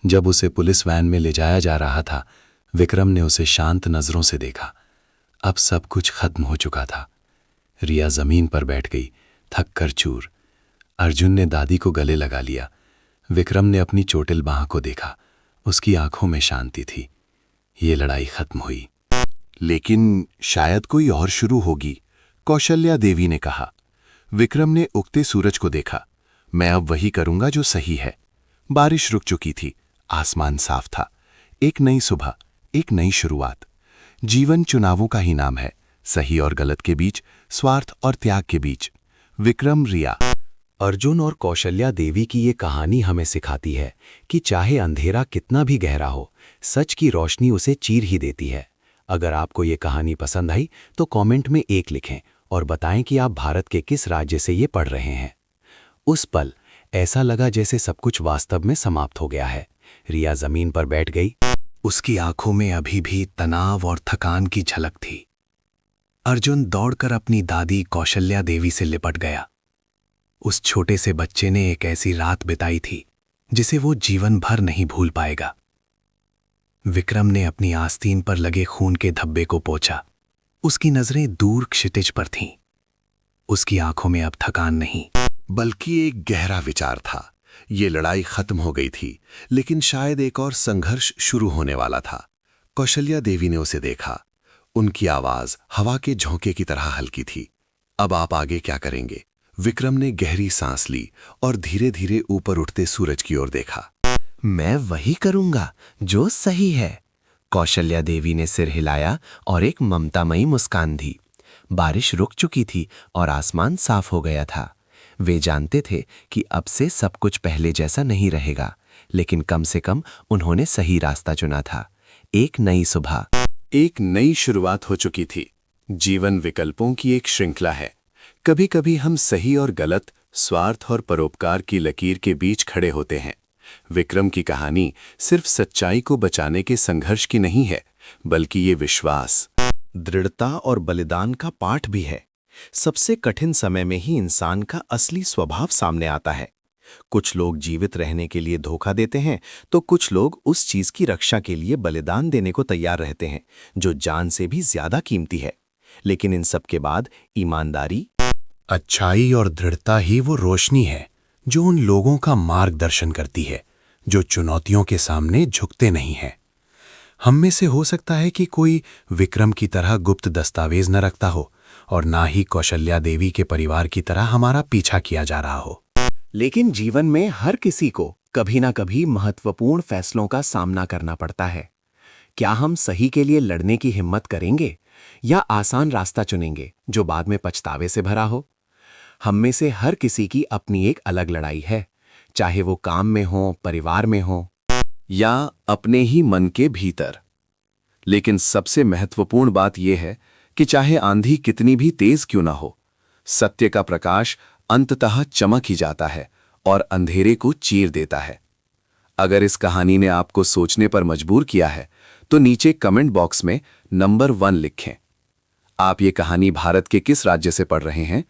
जब उसे पुलिस वैन में ले जाया जा रहा था, विक्रम ने उसे शांत नजरों से देखा। अब सब कुछ खत्म हो चुका था। रिया जमीन पर बैठ गई, थक कर चूर। अर्जुन ने दादी को गले लगा लिया। विक्रम ने अपनी चोटिल बाह को देखा। उसकी आंखों में शांति थी। ये लड़ाई खत्म हुई। लेकिन शायद कोई और शुरू होगी, कौशल्या देवी ने कहा। विक्रम ने उगते सूरज को देखा। मैं अब वही करूंगा जो सही है। बारिश रुक चुकी थी। आसमान साफ था। एक नई सुबह, एक नई शुरुआत। जीवन चुनावों का ही नाम है, सही और गलत के बीच, स्वार्थ और त्याग के बीच। विक्रम, रिया, अर्जुन और कौशल्या देवी की ये कहानी हमें सिखाती है कि चाहे अंधेरा कितना भी गहरा हो, सच की रोशनी उसे चीर ही देती है। अगर आपको ये कहानी पसंद आई तो कमेंट में 1 लिखें और बताएं कि आप भारत के किस राज्य से ये पढ़ रहे हैं। उस पल ऐसा लगा जैसे सब कुछ वास्तव में समाप्त हो गया है। रिया जमीन पर बैठ गई। उसकी आंखों में अभी भी तनाव और थकान की झलक थी। अर्जुन दौड़कर अपनी दादी कौशल्या देवी से लिपट गया। उस छोटे से बच्चे ने एक ऐसी रात बिताई थी जिसे वो जीवन भर नहीं भूल पाएगा। विक्रम ने अपनी आस्तीन पर लगे खून के धब्बे को पोंछा। उसकी नजरें दूर क्षितिज पर थीं। उसकी आंखों में अब थकान नहीं, बल्कि एक गहरा विचार था। ये लड़ाई खत्म हो गई थी, लेकिन शायद एक और संघर्ष शुरू होने वाला था। कौशल्या देवी ने उसे देखा। उनकी आवाज हवा के झोंके की तरह हल्की थी। अब आप आगे क्या करेंगे? विक्रम ने गहरी सांस ली और धीरे धीरे ऊपर उठते सूरज की ओर देखा। मैं वही करूंगा जो सही है। कौशल्या देवी ने सिर हिलाया और एक ममतामयी मुस्कान दी। बारिश रुक चुकी थी और आसमान साफ हो गया था। वे जानते थे कि अब से सब कुछ पहले जैसा नहीं रहेगा, लेकिन कम से कम उन्होंने सही रास्ता चुना था। एक नई सुबह, एक नई शुरुआत हो चुकी थी। जीवन विकल्पों की एक श्रृंखला है। कभी कभी हम सही और गलत, स्वार्थ और परोपकार की लकीर के बीच खड़े होते हैं। विक्रम की कहानी सिर्फ सच्चाई को बचाने के संघर्ष की नहीं है, बल्कि ये विश्वास, दृढ़ता और बलिदान का पाठ भी है। सबसे कठिन समय में ही इंसान का असली स्वभाव सामने आता है। कुछ लोग जीवित रहने के लिए धोखा देते हैं, तो कुछ लोग उस चीज की रक्षा के लिए बलिदान देने को तैयार रहते हैं जो जान से भी ज्यादा कीमती है। लेकिन इन सब के बाद ईमानदारी, अच्छाई और दृढ़ता ही वो रोशनी है जो उन लोगों का मार्गदर्शन करती है जो चुनौतियों के सामने झुकते नहीं हैं। हम में से हो सकता है कि कोई विक्रम की तरह गुप्त दस्तावेज न रखता हो और ना ही कौशल्या देवी के परिवार की तरह हमारा पीछा किया जा रहा हो। लेकिन जीवन में हर किसी को कभी ना कभी महत्वपूर्ण फैसलों का सामना करना पड़ता है। क्या हम सही के लिए लड़ने की हिम्मत करेंगे या आसान रास्ता चुनेंगे जो बाद में पछतावे से भरा हो? हम में से हर किसी की अपनी एक अलग लड़ाई है, चाहे वो काम में हो, परिवार में हो या अपने ही मन के भीतर। लेकिन सबसे महत्वपूर्ण बात यह है कि चाहे आंधी कितनी भी तेज क्यों ना हो, सत्य का प्रकाश अंततः चमक ही जाता है और अंधेरे को चीर देता है। अगर इस कहानी ने आपको सोचने पर मजबूर किया है तो नीचे कमेंट बॉक्स में नंबर 1 लिखें। आप ये कहानी भारत के किस राज्य से पढ़ रहे हैं?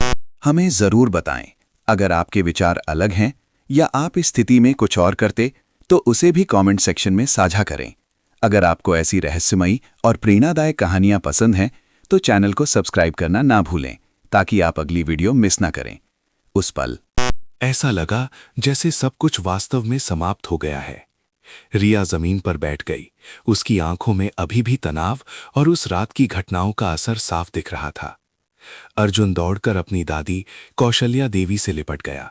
हमें जरूर बताएं। अगर आपके विचार अलग हैं या आप इस स्थिति में कुछ और करते तो उसे भी कमेंट सेक्शन में साझा करें। अगर आपको ऐसी रहस्यमयी और प्रेरणादायक कहानियां पसंद हैं तो चैनल को सब्सक्राइब करना ना भूलें ताकि आप अगली वीडियो मिस ना करें। उस पल ऐसा लगा जैसे सब कुछ वास्तव में समाप्त हो गया है। रिया जमीन पर बैठ गई। उसकी आंखों में अभी भी तनाव और उस रात की घटनाओं का असर साफ दिख रहा था। अर्जुन दौड़कर अपनी दादी कौशल्या देवी से लिपट गया।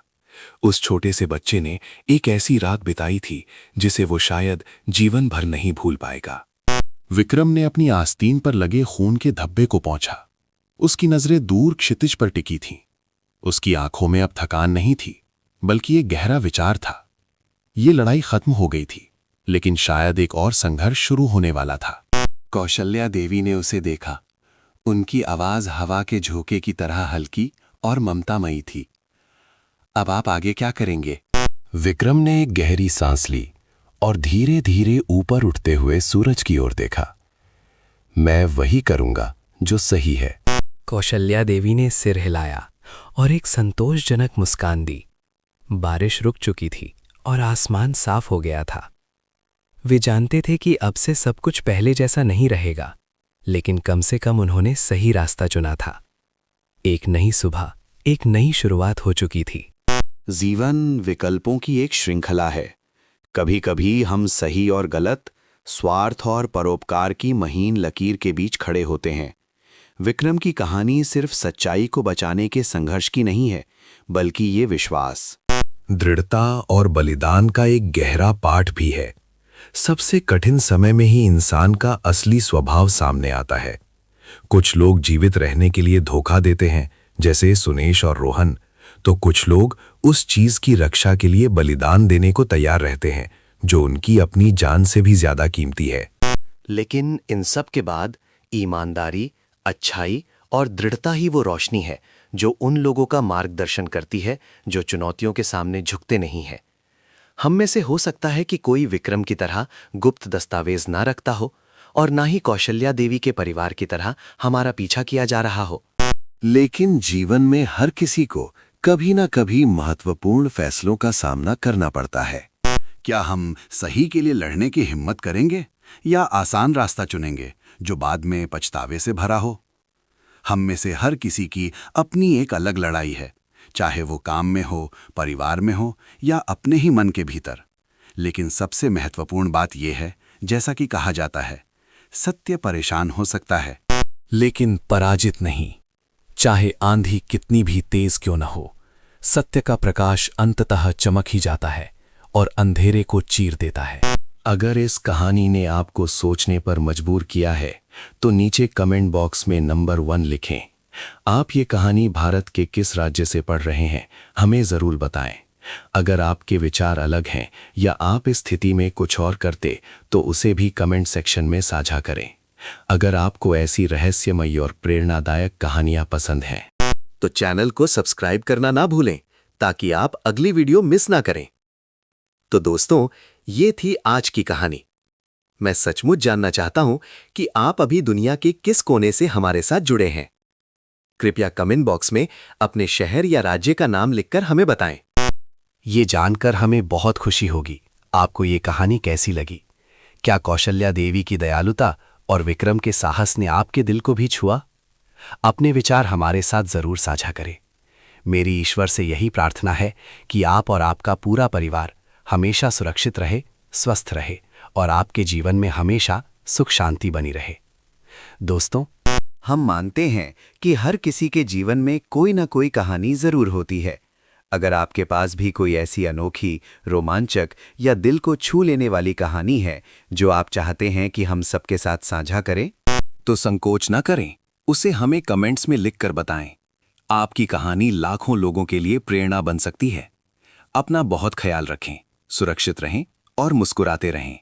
उस छोटे से बच्चे ने एक ऐसी रात बिताई थी जिसे वो शायद जीवन भर नहीं भूल पाएगा। विक्रम ने अपनी आस्तीन पर लगे खून के धब्बे को पोंछा। उसकी नजरें दूर क्षितिज पर टिकी थीं। उसकी आंखों में अब थकान नहीं थी, बल्कि एक गहरा विचार था। ये लड़ाई खत्म हो गई थी, लेकिन शायद एक और संघर्ष शुरू होने वाला था। कौशल्या देवी ने उसे देखा। उनकी आवाज हवा के झोंके की तरह हल्की और ममतामयी थी। अब आप आगे क्या करेंगे? विक्रम ने एक गहरी सांस ली और धीरे धीरे ऊपर उठते हुए सूरज की ओर देखा। मैं वही करूंगा जो सही है। कौशल्या देवी ने सिर हिलाया और एक संतोषजनक मुस्कान दी। बारिश रुक चुकी थी और आसमान साफ हो गया था। वे जानते थे कि अब से सब कुछ पहले जैसा नहीं रहेगा, लेकिन कम से कम उन्होंने सही रास्ता चुना था। एक नई सुबह, एक नई शुरुआत हो चुकी थी। जीवन विकल्पों की एक श्रृंखला है। कभी कभी हम सही और गलत, स्वार्थ और परोपकार की महीन लकीर के बीच खड़े होते हैं। विक्रम की कहानी सिर्फ सच्चाई को बचाने के संघर्ष की नहीं है, बल्कि ये विश्वास, दृढ़ता और बलिदान का एक गहरा पाठ भी है। सबसे कठिन समय में ही इंसान का असली स्वभाव सामने आता है। कुछ लोग जीवित रहने के लिए धोखा देते हैं, जैसे सुनेश और रोहन, तो कुछ लोग उस चीज की रक्षा के लिए बलिदान देने को तैयार रहते हैं जो उनकी अपनी जान से भी ज्यादा कीमती है। लेकिन इन सब के बाद ईमानदारी, अच्छाई और दृढ़ता ही वो रोशनी है जो उन लोगों का मार्गदर्शन करती है जो चुनौतियों के सामने झुकते नहीं हैं। हम में से हो सकता है कि कोई विक्रम की तरह गुप्त दस्तावेज ना रखता हो और ना ही कौशल्या देवी के परिवार की तरह हमारा पीछा किया जा रहा हो। लेकिन जीवन में हर किसी को कभी ना कभी महत्वपूर्ण फैसलों का सामना करना पड़ता है। क्या हम सही के लिए लड़ने की हिम्मत करेंगे या आसान रास्ता चुनेंगे जो बाद में पछतावे से भरा हो? हम में से हर किसी की अपनी एक अलग लड़ाई है, चाहे वो काम में हो, परिवार में हो या अपने ही मन के भीतर। लेकिन सबसे महत्वपूर्ण बात यह है, जैसा कि कहा जाता है, सत्य परेशान हो सकता है लेकिन पराजित नहीं। चाहे आंधी कितनी भी तेज क्यों न हो, सत्य का प्रकाश अंततः चमक ही जाता है और अंधेरे को चीर देता है। अगर इस कहानी ने आपको सोचने पर मजबूर किया है तो नीचे कमेंट बॉक्स में नंबर 1 लिखें। आप ये कहानी भारत के किस राज्य से पढ़ रहे हैं, हमें ज़रूर बताएं। अगर आपके विचार अलग हैं या आप इस स्थिति में कुछ और करते तो उसे भी कमेंट सेक्शन में साझा करें। अगर आपको ऐसी रहस्यमयी और प्रेरणादायक कहानियां पसंद हैं तो चैनल को सब्सक्राइब करना ना भूलें ताकि आप अगली वीडियो मिस ना करें। तो दोस्तों, ये थी आज की कहानी। मैं सचमुच जानना चाहता हूं कि आप अभी दुनिया के किस कोने से हमारे साथ जुड़े हैं। कृपया कमेंट बॉक्स में अपने शहर या राज्य का नाम लिखकर हमें बताएं। ये जानकर हमें बहुत खुशी होगी। आपको ये कहानी कैसी लगी? क्या कौशल्या देवी की दयालुता और विक्रम के साहस ने आपके दिल को भी छुआ? अपने विचार हमारे साथ जरूर साझा करें। मेरी ईश्वर से यही प्रार्थना है कि आप और आपका पूरा परिवार हमेशा सुरक्षित रहे, स्वस्थ रहे और आपके जीवन में हमेशा सुख शांति बनी रहे। दोस्तों, हम मानते हैं कि हर किसी के जीवन में कोई ना कोई कहानी जरूर होती है। अगर आपके पास भी कोई ऐसी अनोखी, रोमांचक या दिल को छू लेने वाली कहानी है जो आप चाहते हैं कि हम सबके साथ साझा करें, तो संकोच न करें, उसे हमें कमेंट्स में लिखकर बताएं। आपकी कहानी लाखों लोगों के लिए प्रेरणा बन सकती है। अपना बहुत ख्याल रखें, सुरक्षित रहें और मुस्कुराते रहें।